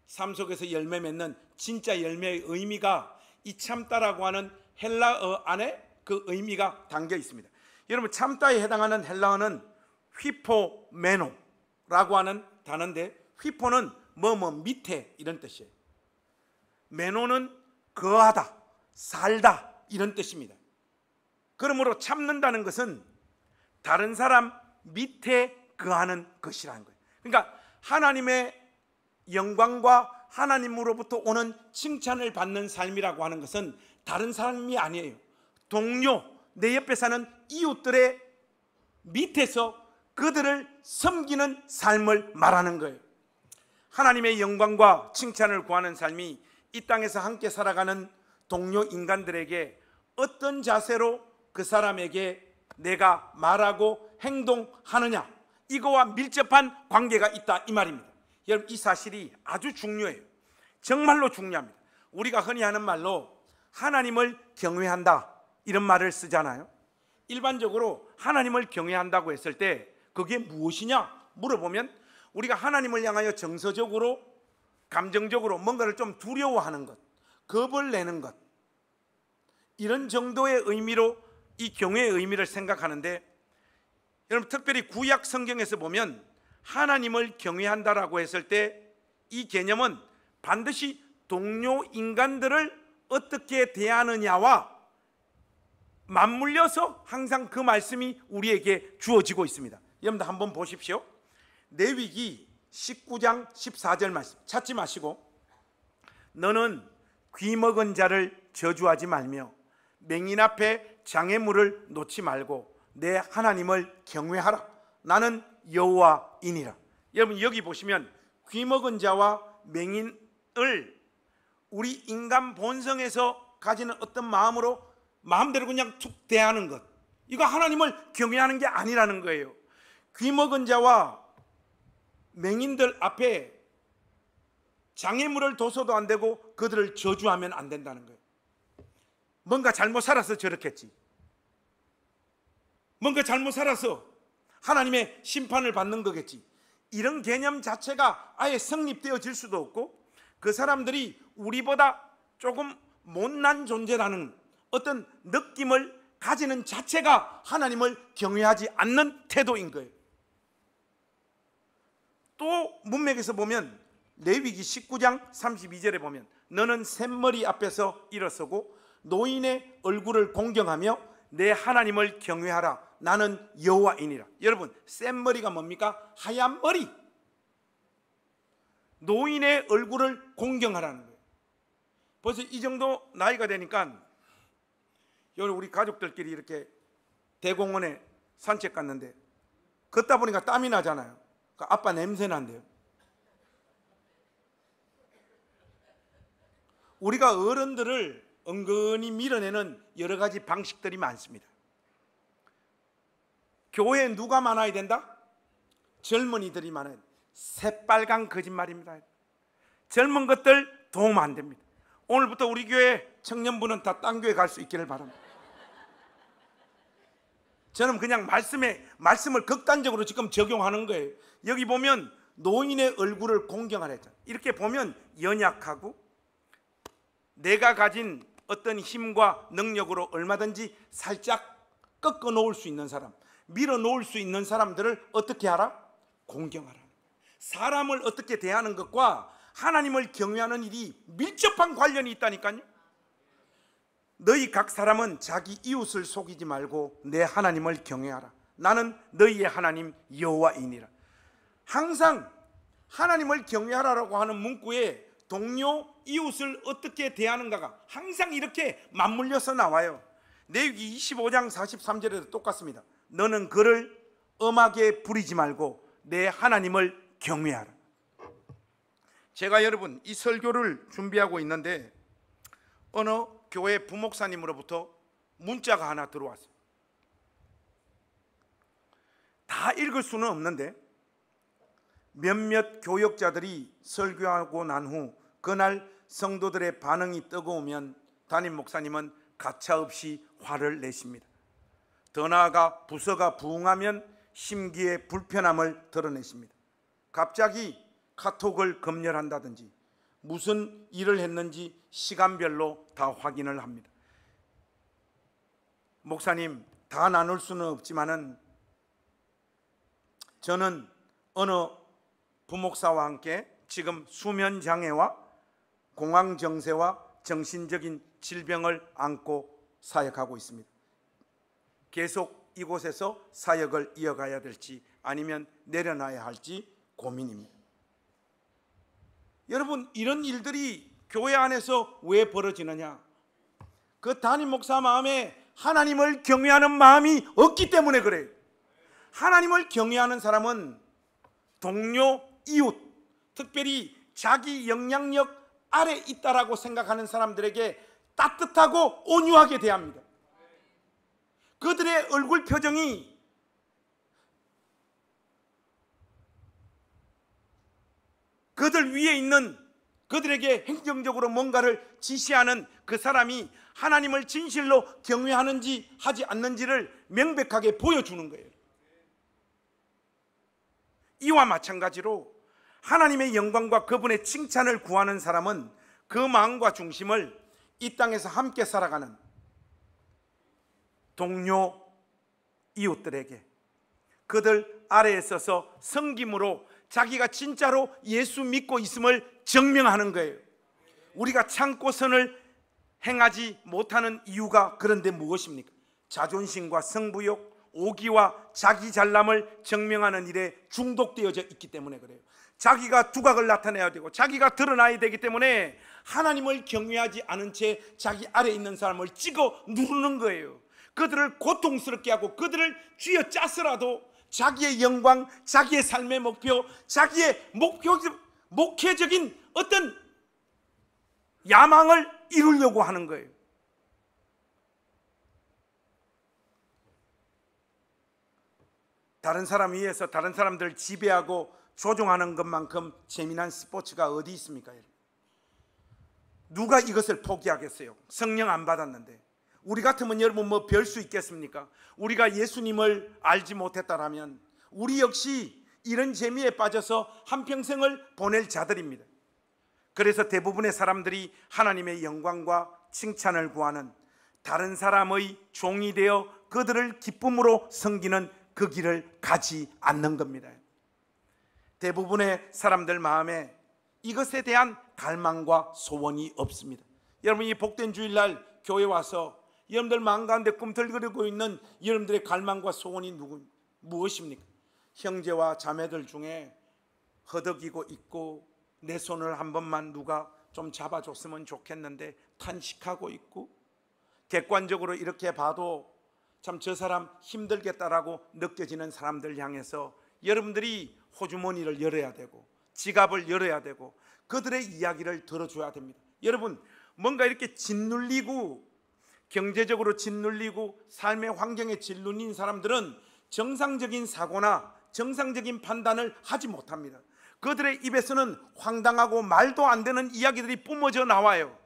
삶 속에서 열매 맺는 진짜 열매의 의미가 이 참다라고 하는 헬라어 안에 그 의미가 담겨 있습니다. 여러분, 참다에 해당하는 헬라어는 휘포메노라고 하는 단어인데, 휘포는 밑에 이런 뜻이에요. 메노는 거하다, 살다 이런 뜻입니다. 그러므로 참는다는 것은 다른 사람 밑에 거하는 것이라는 거예요. 그러니까 하나님의 영광과 하나님으로부터 오는 칭찬을 받는 삶이라고 하는 것은 다른 사람이 아니에요. 동료, 내 옆에 사는 이웃들의 밑에서 그들을 섬기는 삶을 말하는 거예요. 하나님의 영광과 칭찬을 구하는 삶이 이 땅에서 함께 살아가는 동료 인간들에게 어떤 자세로 그 사람에게 내가 말하고 행동하느냐, 이거와 밀접한 관계가 있다 이 말입니다. 여러분, 이 사실이 아주 중요해요. 정말로 중요합니다. 우리가 흔히 하는 말로 하나님을 경외한다 이런 말을 쓰잖아요. 일반적으로 하나님을 경외한다고 했을 때 그게 무엇이냐 물어보면 우리가 하나님을 향하여 정서적으로 감정적으로 뭔가를 좀 두려워하는 것, 겁을 내는 것, 이런 정도의 의미로 이 경외의 의미를 생각하는데, 여러분 특별히 구약 성경에서 보면 하나님을 경외한다라고 했을 때 이 개념은 반드시 동료 인간들을 어떻게 대하느냐와 맞물려서 항상 그 말씀이 우리에게 주어지고 있습니다. 여러분들 한번 보십시오. 레위기 19장 14절 말씀 찾지 마시고, 너는 귀먹은 자를 저주하지 말며 맹인 앞에 장애물을 놓지 말고 내 하나님을 경외하라. 나는 여호와이니라. 여러분 여기 보시면 귀먹은 자와 맹인을 우리 인간 본성에서 가지는 어떤 마음대로 그냥 툭 대하는 것, 이거 하나님을 경외하는 게 아니라는 거예요. 귀먹은 자와 맹인들 앞에 장애물을 둬서도 안 되고 그들을 저주하면 안 된다는 거예요. 뭔가 잘못 살아서 저렇겠지, 뭔가 잘못 살아서 하나님의 심판을 받는 거겠지, 이런 개념 자체가 아예 성립되어질 수도 없고, 그 사람들이 우리보다 조금 못난 존재라는 어떤 느낌을 가지는 자체가 하나님을 경외하지 않는 태도인 거예요. 또 문맥에서 보면 레위기 19장 32절에 보면 너는 샘머리 앞에서 일어서고 노인의 얼굴을 공경하며 내 하나님을 경외하라. 나는 여호와이니라. 여러분, 센 머리가 뭡니까? 하얀 머리. 노인의 얼굴을 공경하라는 거예요. 벌써 이 정도 나이가 되니까 우리 가족들끼리 이렇게 대공원에 산책 갔는데 걷다 보니까 땀이 나잖아요. 그러니까 아빠 냄새 난대요. 우리가 어른들을 은근히 밀어내는 여러 가지 방식들이 많습니다. 교회에 누가 많아야 된다? 젊은이들이 많아야 된다. 새빨간 거짓말입니다. 젊은 것들 도움 안 됩니다. 오늘부터 우리 교회 청년부는 다 딴 교회 갈 수 있기를 바랍니다. 저는 그냥 말씀을 극단적으로 지금 적용하는 거예요. 여기 보면 노인의 얼굴을 공경하라 했잖아요. 이렇게 보면 연약하고 내가 가진 어떤 힘과 능력으로 얼마든지 살짝 꺾어 놓을 수 있는 사람, 밀어 놓을 수 있는 사람들을 어떻게 하라? 공경하라. 사람을 어떻게 대하는 것과 하나님을 경외하는 일이 밀접한 관련이 있다니까요. 너희 각 사람은 자기 이웃을 속이지 말고 내 하나님을 경외하라. 나는 너희의 하나님 여호와이니라. 항상 하나님을 경외하라라고 하는 문구에 동료, 이웃을 어떻게 대하는가가 항상 이렇게 맞물려서 나와요. 레위기 25장 43절에도 똑같습니다. 너는 그를 엄하게 부리지 말고 내 하나님을 경외하라. 제가 여러분 이 설교를 준비하고 있는데 어느 교회 부목사님으로부터 문자가 하나 들어왔어요. 다 읽을 수는 없는데 몇몇 교역자들이 설교하고 난 후 그날 성도들의 반응이 뜨거우면 담임 목사님은 가차없이 화를 내십니다. 더 나아가 부서가 부응하면 심기의 불편함을 드러내십니다. 갑자기 카톡을 검열한다든지 무슨 일을 했는지 시간별로 다 확인을 합니다. 목사님, 다 나눌 수는 없지만은 저는 어느 부목사와 함께 지금 수면장애와 공황정세와 정신적인 질병을 안고 사역하고 있습니다. 계속 이곳에서 사역을 이어가야 될지 아니면 내려놔야 할지 고민입니다. 여러분, 이런 일들이 교회 안에서 왜 벌어지느냐? 그 담임 목사 마음에 하나님을 경외하는 마음이 없기 때문에 그래요. 하나님을 경외하는 사람은 동료, 이웃, 특별히 자기 영향력 아래 있다라고 생각하는 사람들에게 따뜻하고 온유하게 대합니다. 그들의 얼굴 표정이 그들 위에 있는 그들에게 행정적으로 뭔가를 지시하는 그 사람이 하나님을 진실로 경외하는지 하지 않는지를 명백하게 보여주는 거예요. 이와 마찬가지로 하나님의 영광과 그분의 칭찬을 구하는 사람은 그 마음과 중심을 이 땅에서 함께 살아가는 동료 이웃들에게 그들 아래에 서서 섬김으로 자기가 진짜로 예수 믿고 있음을 증명하는 거예요. 우리가 참고선을 행하지 못하는 이유가 그런데 무엇입니까? 자존심과 승부욕, 오기와 자기 잘남을 증명하는 일에 중독되어져 있기 때문에 그래요. 자기가 두각을 나타내야 되고 자기가 드러나야 되기 때문에 하나님을 경외하지 않은 채 자기 아래에 있는 사람을 찍어 누르는 거예요. 그들을 고통스럽게 하고 그들을 쥐어짜서라도 자기의 영광, 자기의 삶의 목표, 자기의 목회적인 어떤 야망을 이루려고 하는 거예요. 다른 사람 위해서 다른 사람들을 지배하고 조종하는 것만큼 재미난 스포츠가 어디 있습니까? 누가 이것을 포기하겠어요? 성령 안 받았는데. 우리 같으면 여러분 뭐 별 수 있겠습니까? 우리가 예수님을 알지 못했다라면 우리 역시 이런 재미에 빠져서 한평생을 보낼 자들입니다. 그래서 대부분의 사람들이 하나님의 영광과 칭찬을 구하는 다른 사람의 종이 되어 그들을 기쁨으로 섬기는 그 길을 가지 않는 겁니다. 대부분의 사람들 마음에 이것에 대한 갈망과 소원이 없습니다. 여러분, 이 복된 주일날 교회 와서 여러분들 마음 가운데 꿈틀거리고 있는 여러분들의 갈망과 소원이 무엇입니까? 형제와 자매들 중에 허덕이고 있고 내 손을 한 번만 누가 좀 잡아줬으면 좋겠는데 탄식하고 있고, 객관적으로 이렇게 봐도 참 저 사람 힘들겠다라고 느껴지는 사람들 향해서 여러분들이 호주머니를 열어야 되고 지갑을 열어야 되고 그들의 이야기를 들어줘야 됩니다. 여러분, 뭔가 이렇게 짓눌리고 경제적으로 짓눌리고 삶의 환경에 짓눌린 사람들은 정상적인 사고나 정상적인 판단을 하지 못합니다. 그들의 입에서는 황당하고 말도 안 되는 이야기들이 뿜어져 나와요.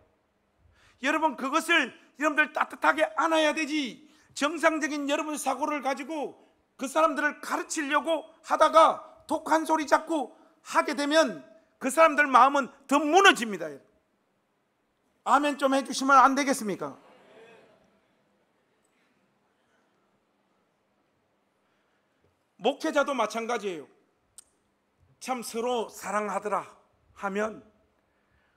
여러분, 그것을 여러분들 따뜻하게 안아야 되지, 정상적인 여러분 사고를 가지고 그 사람들을 가르치려고 하다가 독한 소리 자꾸 하게 되면 그 사람들 마음은 더 무너집니다. 아멘 좀 해주시면 안 되겠습니까? 목회자도 마찬가지예요. 참 서로 사랑하더라 하면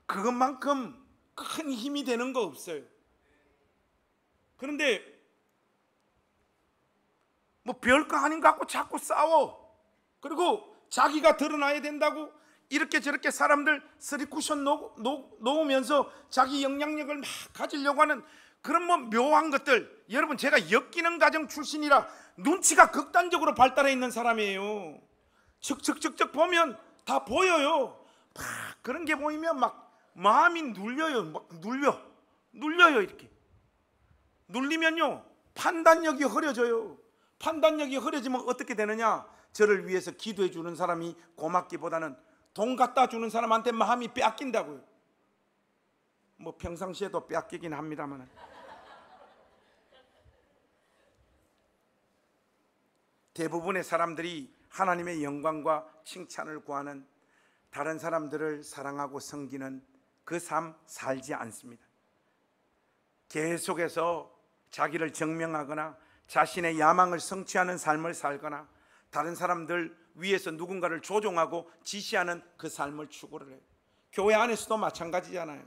그것만큼 큰 힘이 되는 거 없어요. 그런데 뭐 별거 아닌 것 같고 자꾸 싸워. 그리고 자기가 드러나야 된다고 이렇게 저렇게 사람들 쓰리쿠션 놓으면서 자기 영향력을 막 가지려고 하는 그런 뭐 묘한 것들. 여러분, 제가 엮이는 가정 출신이라 눈치가 극단적으로 발달해 있는 사람이에요. 척척척척 보면 다 보여요. 막 그런 게 보이면 막 마음이 눌려요. 막 눌려요. 이렇게 눌리면요 판단력이 흐려져요. 판단력이 흐려지면 어떻게 되느냐? 저를 위해서 기도해 주는 사람이 고맙기보다는 돈 갖다 주는 사람한테 마음이 빼앗긴다고요. 뭐 평상시에도 빼앗기긴 합니다만, 대부분의 사람들이 하나님의 영광과 칭찬을 구하는, 다른 사람들을 사랑하고 섬기는 그 삶 살지 않습니다. 계속해서 자기를 증명하거나 자신의 야망을 성취하는 삶을 살거나 다른 사람들 위해서 누군가를 조종하고 지시하는 그 삶을 추구를 해요. 교회 안에서도 마찬가지잖아요.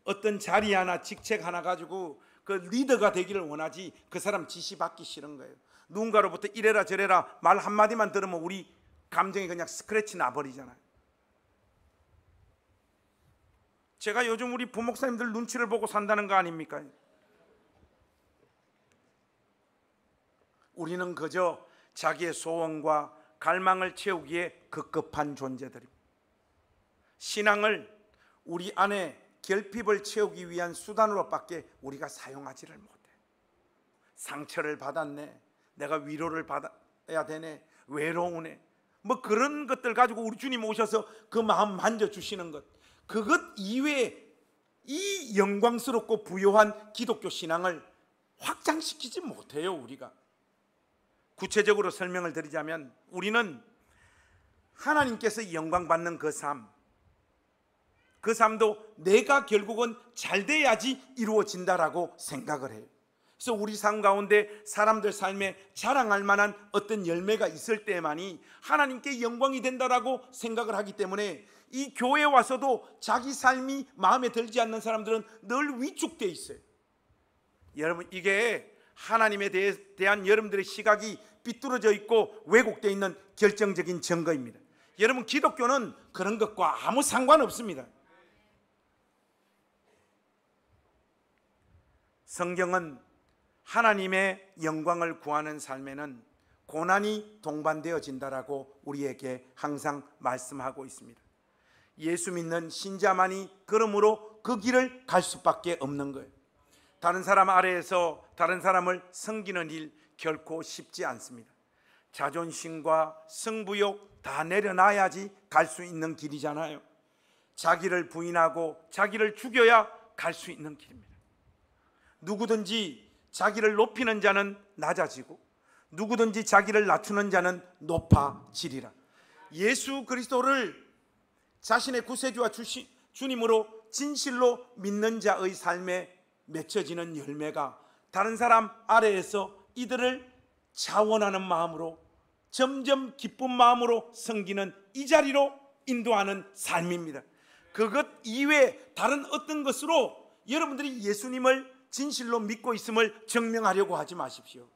어떤 자리 하나, 직책 하나 가지고 그 리더가 되기를 원하지 그 사람 지시받기 싫은 거예요. 누군가로부터 이래라 저래라 말 한마디만 들으면 우리 감정이 그냥 스크래치 나버리잖아요. 제가 요즘 우리 부목사님들 눈치를 보고 산다는 거 아닙니까? 우리는 그저 자기의 소원과 갈망을 채우기에 급급한 존재들입니다. 신앙을 우리 안에 결핍을 채우기 위한 수단으로밖에 우리가 사용하지를 못해. 상처를 받았네, 내가 위로를 받아야 되네, 외로우네, 뭐 그런 것들 가지고 우리 주님 오셔서 그 마음 만져주시는 것, 그것 이외에 이 영광스럽고 부요한 기독교 신앙을 확장시키지 못해요. 우리가 구체적으로 설명을 드리자면, 우리는 하나님께서 영광받는 그 삶도 내가 결국은 잘 돼야지 이루어진다라고 생각을 해요. 그래서 우리 삶 가운데 사람들 삶에 자랑할 만한 어떤 열매가 있을 때만이 하나님께 영광이 된다라고 생각을 하기 때문에 이 교회에 와서도 자기 삶이 마음에 들지 않는 사람들은 늘 위축돼 있어요. 여러분, 이게 하나님에 대한 여러분들의 시각이 삐뚤어져 있고 왜곡되어 있는 결정적인 증거입니다. 여러분, 기독교는 그런 것과 아무 상관없습니다. 성경은 하나님의 영광을 구하는 삶에는 고난이 동반되어진다라고 우리에게 항상 말씀하고 있습니다. 예수 믿는 신자만이 그러므로 그 길을 갈 수밖에 없는 거예요. 다른 사람 아래에서 다른 사람을 섬기는 일 결코 쉽지 않습니다. 자존심과 승부욕 다 내려놔야지 갈 수 있는 길이잖아요. 자기를 부인하고 자기를 죽여야 갈 수 있는 길입니다. 누구든지 자기를 높이는 자는 낮아지고 누구든지 자기를 낮추는 자는 높아지리라. 예수 그리스도를 자신의 구세주와 주님으로 진실로 믿는 자의 삶에 맺혀지는 열매가 다른 사람 아래에서 이들을 자원하는 마음으로 점점 기쁜 마음으로 섬기는 이 자리로 인도하는 삶입니다. 그것 이외에 다른 어떤 것으로 여러분들이 예수님을 진실로 믿고 있음을 증명하려고 하지 마십시오.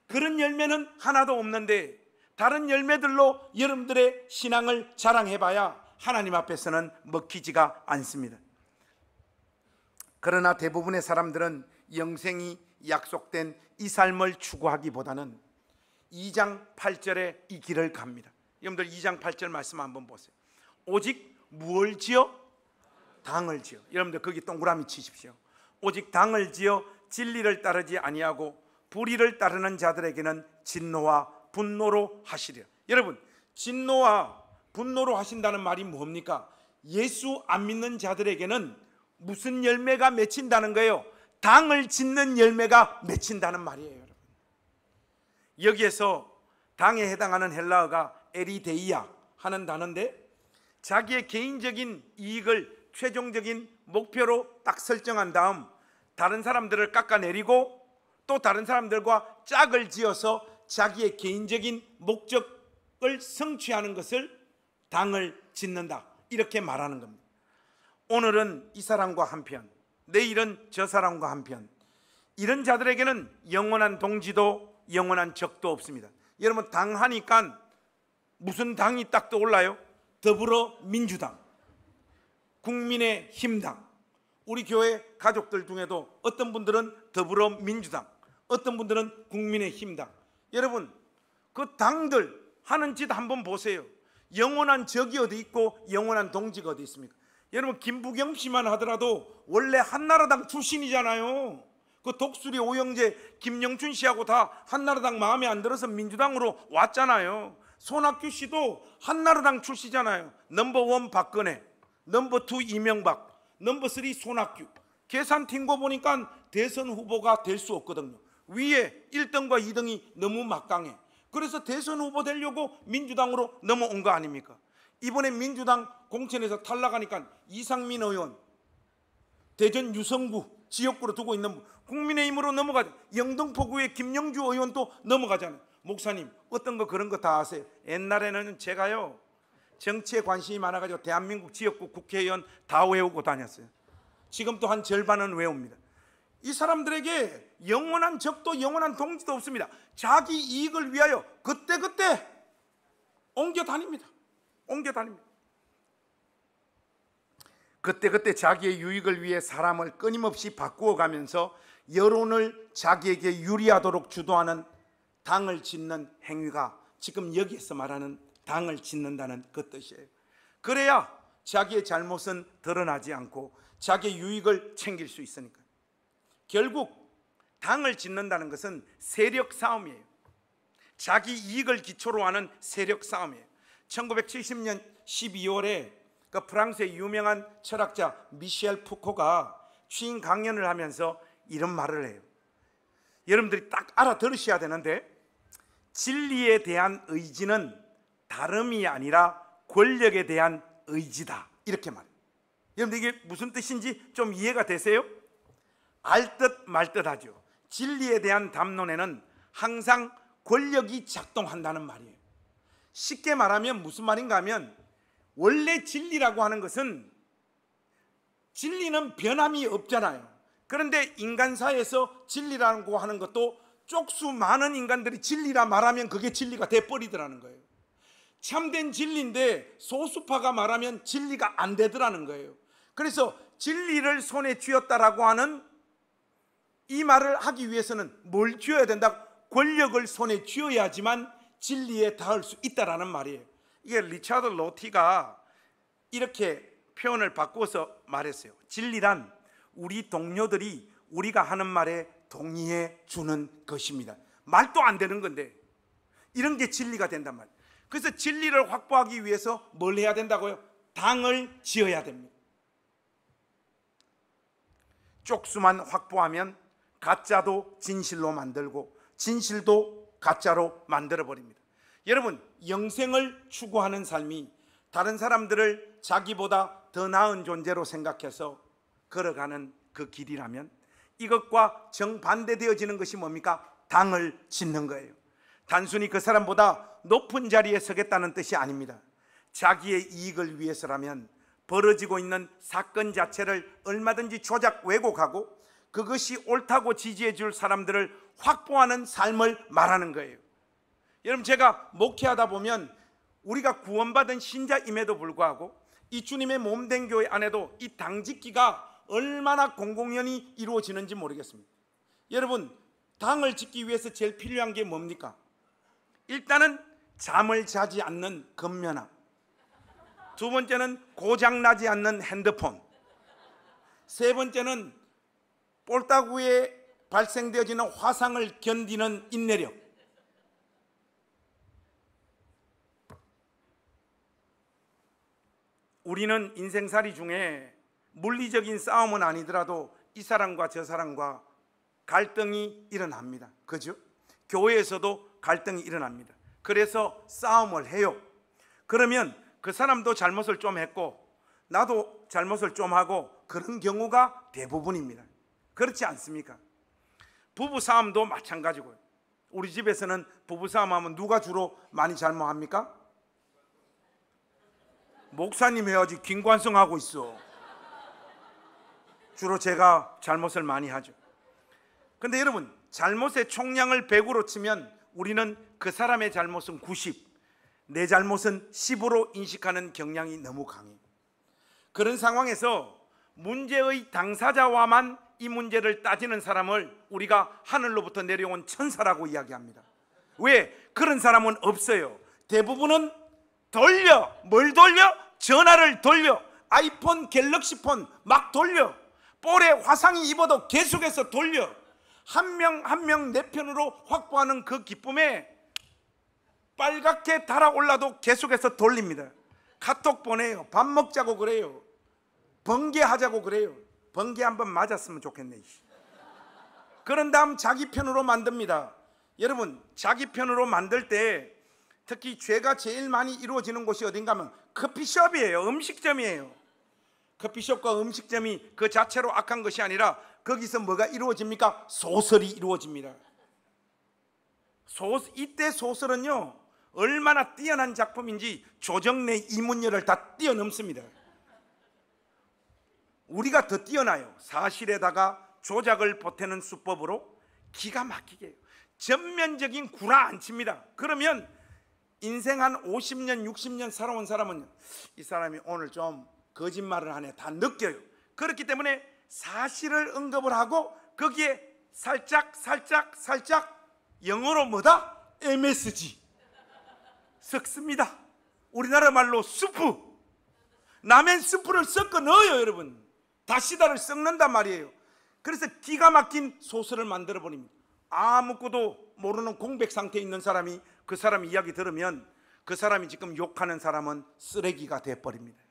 그런 열매는 하나도 없는데 다른 열매들로 여러분들의 신앙을 자랑해봐야 하나님 앞에서는 먹히지가 않습니다. 그러나 대부분의 사람들은 영생이 약속된 이 삶을 추구하기보다는 2장 8절에 이 길을 갑니다. 여러분들 2장 8절 말씀 한번 보세요. 오직 무엇을 지어? 당을 지어. 여러분들 거기 동그라미 치십시오. 오직 당을 지어 진리를 따르지 아니하고 불의를 따르는 자들에게는 진노와 분노로 하시리라. 여러분, 진노와 분노로 하신다는 말이 뭡니까? 예수 안 믿는 자들에게는 무슨 열매가 맺힌다는 거예요? 당을 짓는 열매가 맺힌다는 말이에요. 여러분, 여기에서 당에 해당하는 헬라어가 에리데이아 하는 단어인데, 자기의 개인적인 이익을 최종적인 목표로 딱 설정한 다음 다른 사람들을 깎아내리고 또 다른 사람들과 짝을 지어서 자기의 개인적인 목적을 성취하는 것을 당을 짓는다, 이렇게 말하는 겁니다. 오늘은 이 사람과 한편, 내일은 저 사람과 한편, 이런 자들에게는 영원한 동지도 영원한 적도 없습니다. 여러분, 당하니까 무슨 당이 딱 떠올라요? 더불어민주당, 국민의힘당. 우리 교회 가족들 중에도 어떤 분들은 더불어민주당, 어떤 분들은 국민의힘당. 여러분, 그 당들 하는 짓 한번 보세요. 영원한 적이 어디 있고 영원한 동지가 어디 있습니까? 여러분, 김부겸 씨만 하더라도 원래 한나라당 출신이잖아요. 그 독수리 오영재, 김영춘 씨하고 다 한나라당 마음에 안 들어서 민주당으로 왔잖아요. 손학규 씨도 한나라당 출시잖아요. 넘버 1 박근혜, 넘버 2 이명박, 넘버 3 손학규. 계산 튄 거 보니까 대선 후보가 될 수 없거든요. 위에 1등과 2등이 너무 막강해. 그래서 대선 후보 되려고 민주당으로 넘어온 거 아닙니까? 이번에 민주당 공천에서 탈락하니까 이상민 의원, 대전 유성구 지역구로 두고 있는 분, 국민의힘으로 넘어가죠. 영등포구의 김영주 의원도 넘어가잖아요. 목사님, 어떤 거 그런 거 다 아세요? 옛날에는 제가요, 정치에 관심이 많아가지고 대한민국 지역구 국회의원 다 외우고 다녔어요. 지금 또 한 절반은 외웁니다. 이 사람들에게 영원한 적도 영원한 동지도 없습니다. 자기 이익을 위하여 그때그때 옮겨 다닙니다. 그때그때 자기의 유익을 위해 사람을 끊임없이 바꾸어 가면서 여론을 자기에게 유리하도록 주도하는 당을 짓는 행위가 지금 여기에서 말하는 당을 짓는다는 그 뜻이에요. 그래야 자기의 잘못은 드러나지 않고 자기의 유익을 챙길 수 있으니까. 결국 당을 짓는다는 것은 세력 싸움이에요. 자기 이익을 기초로 하는 세력 싸움이에요. 1970년 12월에 그 프랑스의 유명한 철학자 미셸 푸코가 취임 강연을 하면서 이런 말을 해요. 여러분들이 딱 알아들으셔야 되는데, 진리에 대한 의지는 다름이 아니라 권력에 대한 의지다, 이렇게 말해요. 여러분들 이게 무슨 뜻인지 좀 이해가 되세요? 알듯 말듯 하죠. 진리에 대한 담론에는 항상 권력이 작동한다는 말이에요. 쉽게 말하면 무슨 말인가 하면, 원래 진리라고 하는 것은, 진리는 변함이 없잖아요. 그런데 인간사에서 진리라고 하는 것도 쪽수 많은 인간들이 진리라 말하면 그게 진리가 돼버리더라는 거예요. 참된 진리인데 소수파가 말하면 진리가 안 되더라는 거예요. 그래서 진리를 손에 쥐었다라고 하는 이 말을 하기 위해서는 뭘 쥐어야 된다? 권력을 손에 쥐어야지만 진리에 닿을 수 있다라는 말이에요. 이게 리차드 로티가 이렇게 표현을 바꿔서 말했어요. 진리란 우리 동료들이 우리가 하는 말에 동의해 주는 것입니다. 말도 안 되는 건데 이런 게 진리가 된단 말이에요. 그래서 진리를 확보하기 위해서 뭘 해야 된다고요? 당을 지어야 됩니다. 쪽수만 확보하면 가짜도 진실로 만들고 진실도 가짜로 만들어버립니다. 여러분, 영생을 추구하는 삶이 다른 사람들을 자기보다 더 나은 존재로 생각해서 걸어가는 그 길이라면, 이것과 정반대되어지는 것이 뭡니까? 당을 짓는 거예요. 단순히 그 사람보다 높은 자리에 서겠다는 뜻이 아닙니다. 자기의 이익을 위해서라면 벌어지고 있는 사건 자체를 얼마든지 조작 왜곡하고 그것이 옳다고 지지해 줄 사람들을 확보하는 삶을 말하는 거예요. 여러분, 제가 목회하다 보면 우리가 구원받은 신자임에도 불구하고 이 주님의 몸된 교회 안에도 이 당짓기가 얼마나 공공연히 이루어지는지 모르겠습니다. 여러분, 당을 짓기 위해서 제일 필요한 게 뭡니까? 일단은 잠을 자지 않는 근면함, 두 번째는 고장나지 않는 핸드폰, 세 번째는 볼따구에 발생되어지는 화상을 견디는 인내력, 우리는 인생살이 중에 물리적인 싸움은 아니더라도 이 사람과 저 사람과 갈등이 일어납니다. 그죠? 교회에서도 갈등이 일어납니다. 그래서 싸움을 해요. 그러면 그 사람도 잘못을 좀 했고 나도 잘못을 좀 하고 그런 경우가 대부분입니다. 그렇지 않습니까? 부부싸움도 마찬가지고요. 우리 집에서는 부부싸움하면 누가 주로 많이 잘못합니까? 목사님 해야지, 김관성하고 있어. 주로 제가 잘못을 많이 하죠. 근데 여러분, 잘못의 총량을 100으로 치면 우리는 그 사람의 잘못은 90, 내 잘못은 10으로 인식하는 경향이 너무 강해요. 그런 상황에서 문제의 당사자와만 이 문제를 따지는 사람을 우리가 하늘로부터 내려온 천사라고 이야기합니다. 왜? 그런 사람은 없어요. 대부분은 돌려. 뭘 돌려? 전화를 돌려. 아이폰, 갤럭시 폰 막 돌려. 볼에 화상이 입어도 계속해서 돌려. 한 명 한 명 내 편으로 확보하는 그 기쁨에 빨갛게 달아올라도 계속해서 돌립니다. 카톡 보내요. 밥 먹자고 그래요. 번개하자고 그래요. 번개 한번 맞았으면 좋겠네. 그런 다음 자기 편으로 만듭니다. 여러분, 자기 편으로 만들 때 특히 죄가 제일 많이 이루어지는 곳이 어딘가 하면 커피숍이에요. 음식점이에요. 커피숍과 음식점이 그 자체로 악한 것이 아니라 거기서 뭐가 이루어집니까? 소설이 이루어집니다. 이때 소설은요, 얼마나 뛰어난 작품인지 조정래, 이문열을 다 뛰어넘습니다. 우리가 더 뛰어나요. 사실에다가 조작을 보태는 수법으로 기가 막히게 해요. 전면적인 구라 안 칩니다. 그러면 인생 한 50년 60년 살아온 사람은 이 사람이 오늘 좀 거짓말을 하네 다 느껴요. 그렇기 때문에 사실을 언급을 하고 거기에 살짝 영어로 뭐다? MSG 섞습니다. 우리나라 말로 스프, 라멘 스프를 섞어 넣어요. 여러분, 다시다를 섞는단 말이에요. 그래서 기가 막힌 소설을 만들어 버립니다. 아무것도 모르는 공백 상태에 있는 사람이 그 사람 이야기 들으면 그 사람이 지금 욕하는 사람은 쓰레기가 돼버립니다.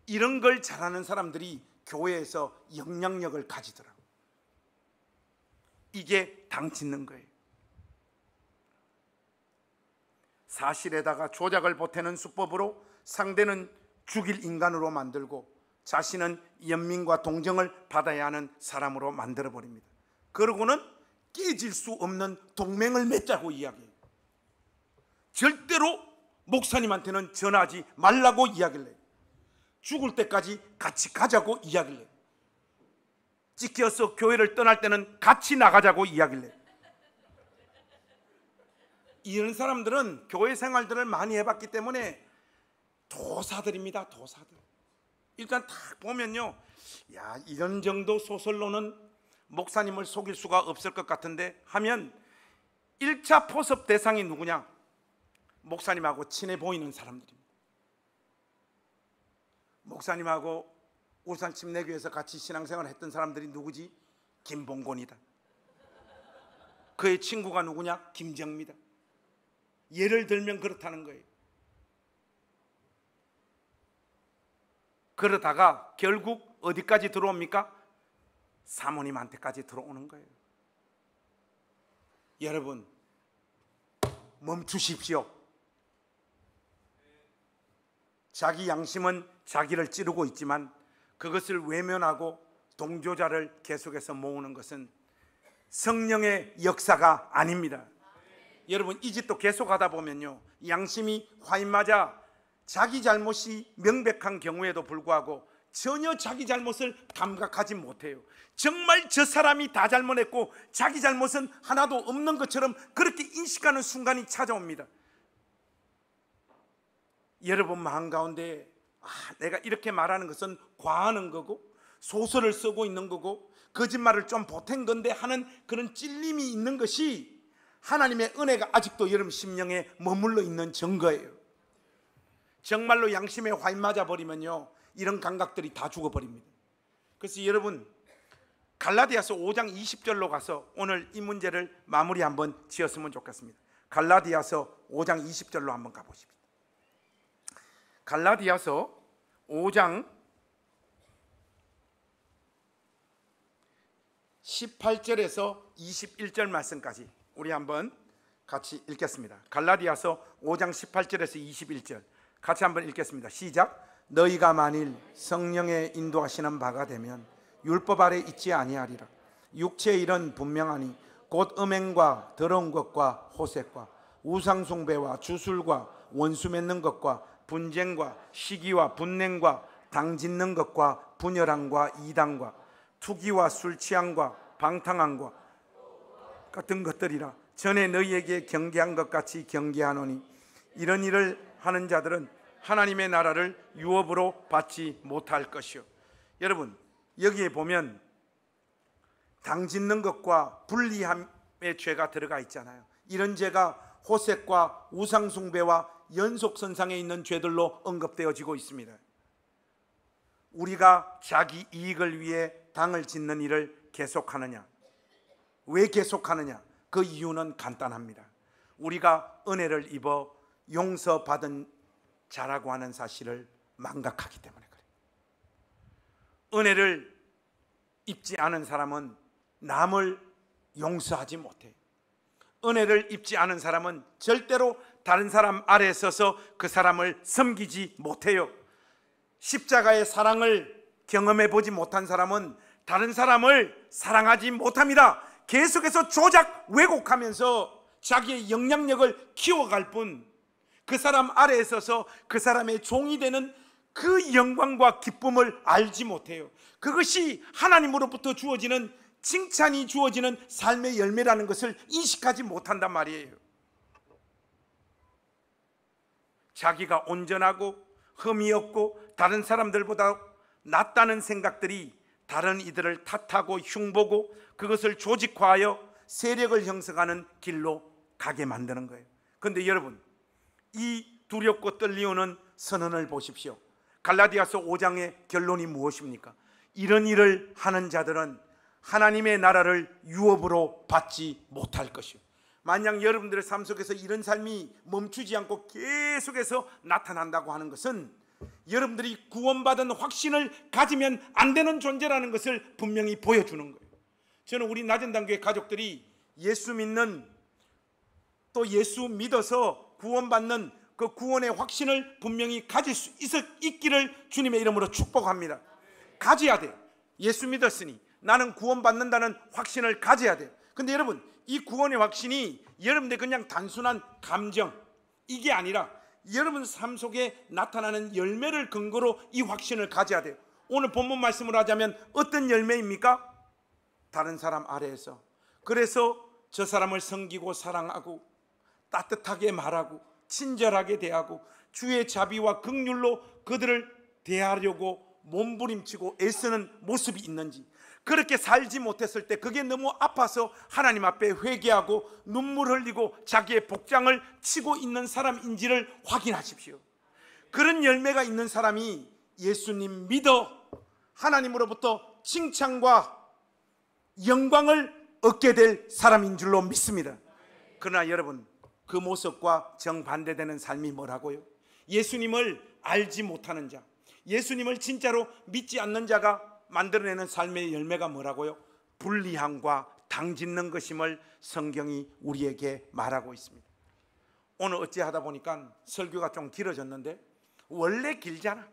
이런 걸 잘하는 사람들이 교회에서 영향력을 가지더라고요. 이게 당 짓는 거예요. 사실에다가 조작을 보태는 수법으로 상대는 죽일 인간으로 만들고 자신은 연민과 동정을 받아야 하는 사람으로 만들어버립니다. 그러고는 깨질 수 없는 동맹을 맺자고 이야기해요. 절대로 목사님한테는 전화하지 말라고 이야기를 해요. 죽을 때까지 같이 가자고 이야기를 해요. 찍혀서 교회를 떠날 때는 같이 나가자고 이야기를 해요. 이런 사람들은 교회 생활들을 많이 해봤기 때문에 도사들입니다. 도사들. 일단 딱 보면요, 야, 이런 정도 소설로는 목사님을 속일 수가 없을 것 같은데 하면 1차 포섭 대상이 누구냐? 목사님하고 친해 보이는 사람들입니다. 목사님하고 울산 침례교회에서 같이 신앙생활을 했던 사람들이 누구지? 김봉곤이다. 그의 친구가 누구냐? 김정미다. 예를 들면 그렇다는 거예요. 그러다가 결국 어디까지 들어옵니까? 사모님한테까지 들어오는 거예요. 여러분, 멈추십시오. 자기 양심은 자기를 찌르고 있지만 그것을 외면하고 동조자를 계속해서 모으는 것은 성령의 역사가 아닙니다. 여러분, 이 짓도 계속하다 보면요, 양심이 화인 맞아 자기 잘못이 명백한 경우에도 불구하고 전혀 자기 잘못을 감각하지 못해요. 정말 저 사람이 다 잘못했고 자기 잘못은 하나도 없는 것처럼 그렇게 인식하는 순간이 찾아옵니다. 여러분 마음 가운데 내가 이렇게 말하는 것은 과하는 거고 소설을 쓰고 있는 거고 거짓말을 좀 보탠 건데 하는 그런 찔림이 있는 것이 하나님의 은혜가 아직도 여러분 심령에 머물러 있는 증거예요. 정말로 양심에 화인 맞아버리면요 이런 감각들이 다 죽어버립니다. 그래서 여러분 갈라디아서 5장 20절로 가서 오늘 이 문제를 마무리 한번 지었으면 좋겠습니다. 갈라디아서 5장 20절로 한번 가보십시오. 갈라디아서 5장 18절에서 21절 말씀까지 우리 한번 같이 읽겠습니다. 갈라디아서 5장 18절에서 21절 같이 한번 읽겠습니다. 시작. 너희가 만일 성령의 인도하시는 바가 되면 율법 아래 있지 아니하리라. 육체의 일은 분명하니 곧 음행과 더러운 것과 호색과 우상숭배와 주술과 원수 맺는 것과 분쟁과 시기와 분냉과 당짓는 것과 분열함과 이단과 투기와 술 취함과 방탕함과 같은 것들이라. 전에 너희에게 경계한 것 같이 경계하노니 이런 일을 하는 자들은 하나님의 나라를 유업으로 받지 못할 것이요. 여러분 여기에 보면 당짓는 것과 불리함의 죄가 들어가 있잖아요. 이런 죄가 호색과 우상숭배와 연속선상에 있는 죄들로 언급되어지고 있습니다. 우리가 자기 이익을 위해 당을 짓는 일을 계속하느냐? 왜 계속하느냐? 그 이유는 간단합니다. 우리가 은혜를 입어 용서받은 자라고 하는 사실을 망각하기 때문에 그래요. 은혜를 입지 않은 사람은 남을 용서하지 못해요. 은혜를 입지 않은 사람은 절대로 다른 사람 아래에 서서 그 사람을 섬기지 못해요. 십자가의 사랑을 경험해 보지 못한 사람은 다른 사람을 사랑하지 못합니다. 계속해서 조작 왜곡하면서 자기의 영향력을 키워갈 뿐 그 사람 아래에 서서 그 사람의 종이 되는 그 영광과 기쁨을 알지 못해요. 그것이 하나님으로부터 주어지는 칭찬이 주어지는 삶의 열매라는 것을 인식하지 못한단 말이에요. 자기가 온전하고 흠이 없고 다른 사람들보다 낫다는 생각들이 다른 이들을 탓하고 흉보고 그것을 조직화하여 세력을 형성하는 길로 가게 만드는 거예요. 그런데 여러분 이 두렵고 떨리오는 선언을 보십시오. 갈라디아서 5장의 결론이 무엇입니까? 이런 일을 하는 자들은 하나님의 나라를 유업으로 받지 못할 것이요. 만약 여러분들의 삶 속에서 이런 삶이 멈추지 않고 계속해서 나타난다고 하는 것은 여러분들이 구원받은 확신을 가지면 안 되는 존재라는 것을 분명히 보여주는 거예요. 저는 우리 낮은단교회 가족들이 예수 믿는 또 예수 믿어서 구원받는 그 구원의 확신을 분명히 가질 수 있기를 주님의 이름으로 축복합니다. 가져야 돼요. 예수 믿었으니 나는 구원받는다는 확신을 가져야 돼요. 근데 여러분 이 구원의 확신이 여러분들 그냥 단순한 감정 이게 아니라 여러분 삶 속에 나타나는 열매를 근거로 이 확신을 가져야 돼요. 오늘 본문 말씀을 하자면 어떤 열매입니까? 다른 사람 아래에서 그래서 저 사람을 섬기고 사랑하고 따뜻하게 말하고 친절하게 대하고 주의 자비와 긍휼로 그들을 대하려고 몸부림치고 애쓰는 모습이 있는지, 그렇게 살지 못했을 때 그게 너무 아파서 하나님 앞에 회개하고 눈물 흘리고 자기의 복장을 치고 있는 사람인지를 확인하십시오. 그런 열매가 있는 사람이 예수님 믿어 하나님으로부터 칭찬과 영광을 얻게 될 사람인 줄로 믿습니다. 그러나 여러분 그 모습과 정반대되는 삶이 뭐라고요? 예수님을 알지 못하는 자, 예수님을 진짜로 믿지 않는 자가 만들어내는 삶의 열매가 뭐라고요? 불리함과 당짓는 것임을 성경이 우리에게 말하고 있습니다. 오늘 어찌하다 보니까 설교가 좀 길어졌는데 원래 길잖아.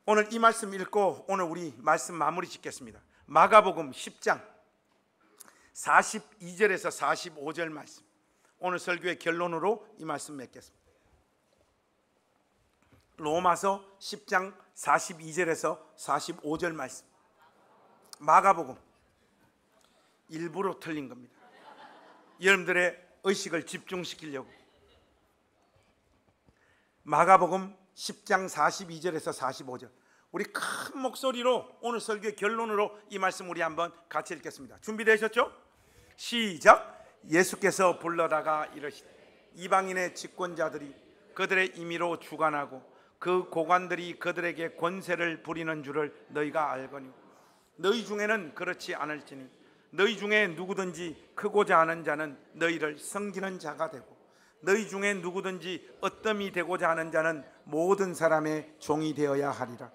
오늘 이 말씀 읽고 오늘 우리 말씀 마무리 짓겠습니다. 마가복음 10장 42절에서 45절 말씀, 오늘 설교의 결론으로 이 말씀 맺겠습니다. 로마서 10장 42절에서 45절 말씀. 마가복음 일부러 틀린 겁니다. 여러분들의 의식을 집중시키려고. 마가복음 10장 42절에서 45절. 우리 큰 목소리로 오늘 설교의 결론으로 이 말씀 우리 한번 같이 읽겠습니다. 준비되셨죠? 시작. 예수께서 불러다가 이르시되 이방인의 집권자들이 그들의 임의로 주관하고 그 고관들이 그들에게 권세를 부리는 줄을 너희가 알거니 너희 중에는 그렇지 않을지니 너희 중에 누구든지 크고자 하는 자는 너희를 섬기는 자가 되고 너희 중에 누구든지 어뜸이 되고자 하는 자는 모든 사람의 종이 되어야 하리라.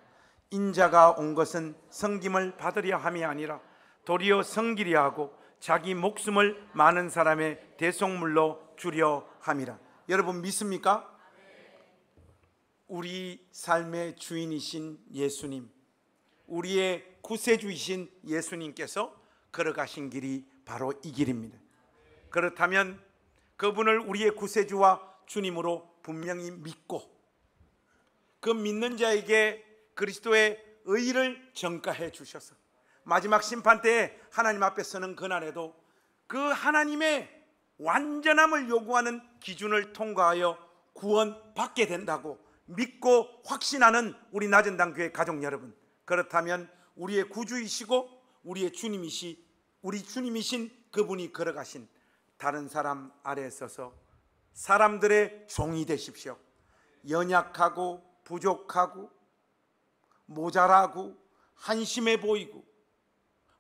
인자가 온 것은 섬김을 받으려 함이 아니라 도리어 섬기려 하고 자기 목숨을 많은 사람의 대속물로 주려 함이라. 여러분 믿습니까? 우리 삶의 주인이신 예수님, 우리의 구세주이신 예수님께서 걸어가신 길이 바로 이 길입니다. 그렇다면 그분을 우리의 구세주와 주님으로 분명히 믿고 그 믿는 자에게 그리스도의 의를 전가해 주셔서 마지막 심판 때에 하나님 앞에 서는 그날에도 그 하나님의 완전함을 요구하는 기준을 통과하여 구원받게 된다고 믿고 확신하는 우리 나전당 교회 가족 여러분, 그렇다면 우리의 구주이시고 우리 주님이신 그분이 걸어가신 다른 사람 아래에 서서 사람들의 종이 되십시오. 연약하고 부족하고 모자라고 한심해 보이고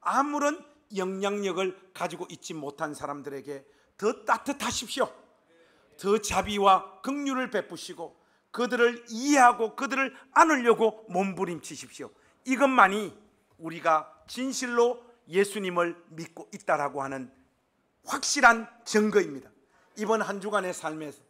아무런 영향력을 가지고 있지 못한 사람들에게 더 따뜻하십시오. 더 자비와 긍휼을 베푸시고 그들을 이해하고 그들을 안으려고 몸부림치십시오. 이것만이 우리가 진실로 예수님을 믿고 있다라고 하는 확실한 증거입니다. 이번 한 주간의 삶에서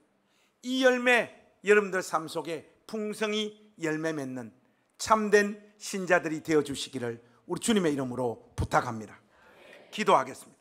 이 열매, 여러분들 삶 속에 풍성히 열매 맺는 참된 신자들이 되어 주시기를 우리 주님의 이름으로 부탁합니다. 기도하겠습니다.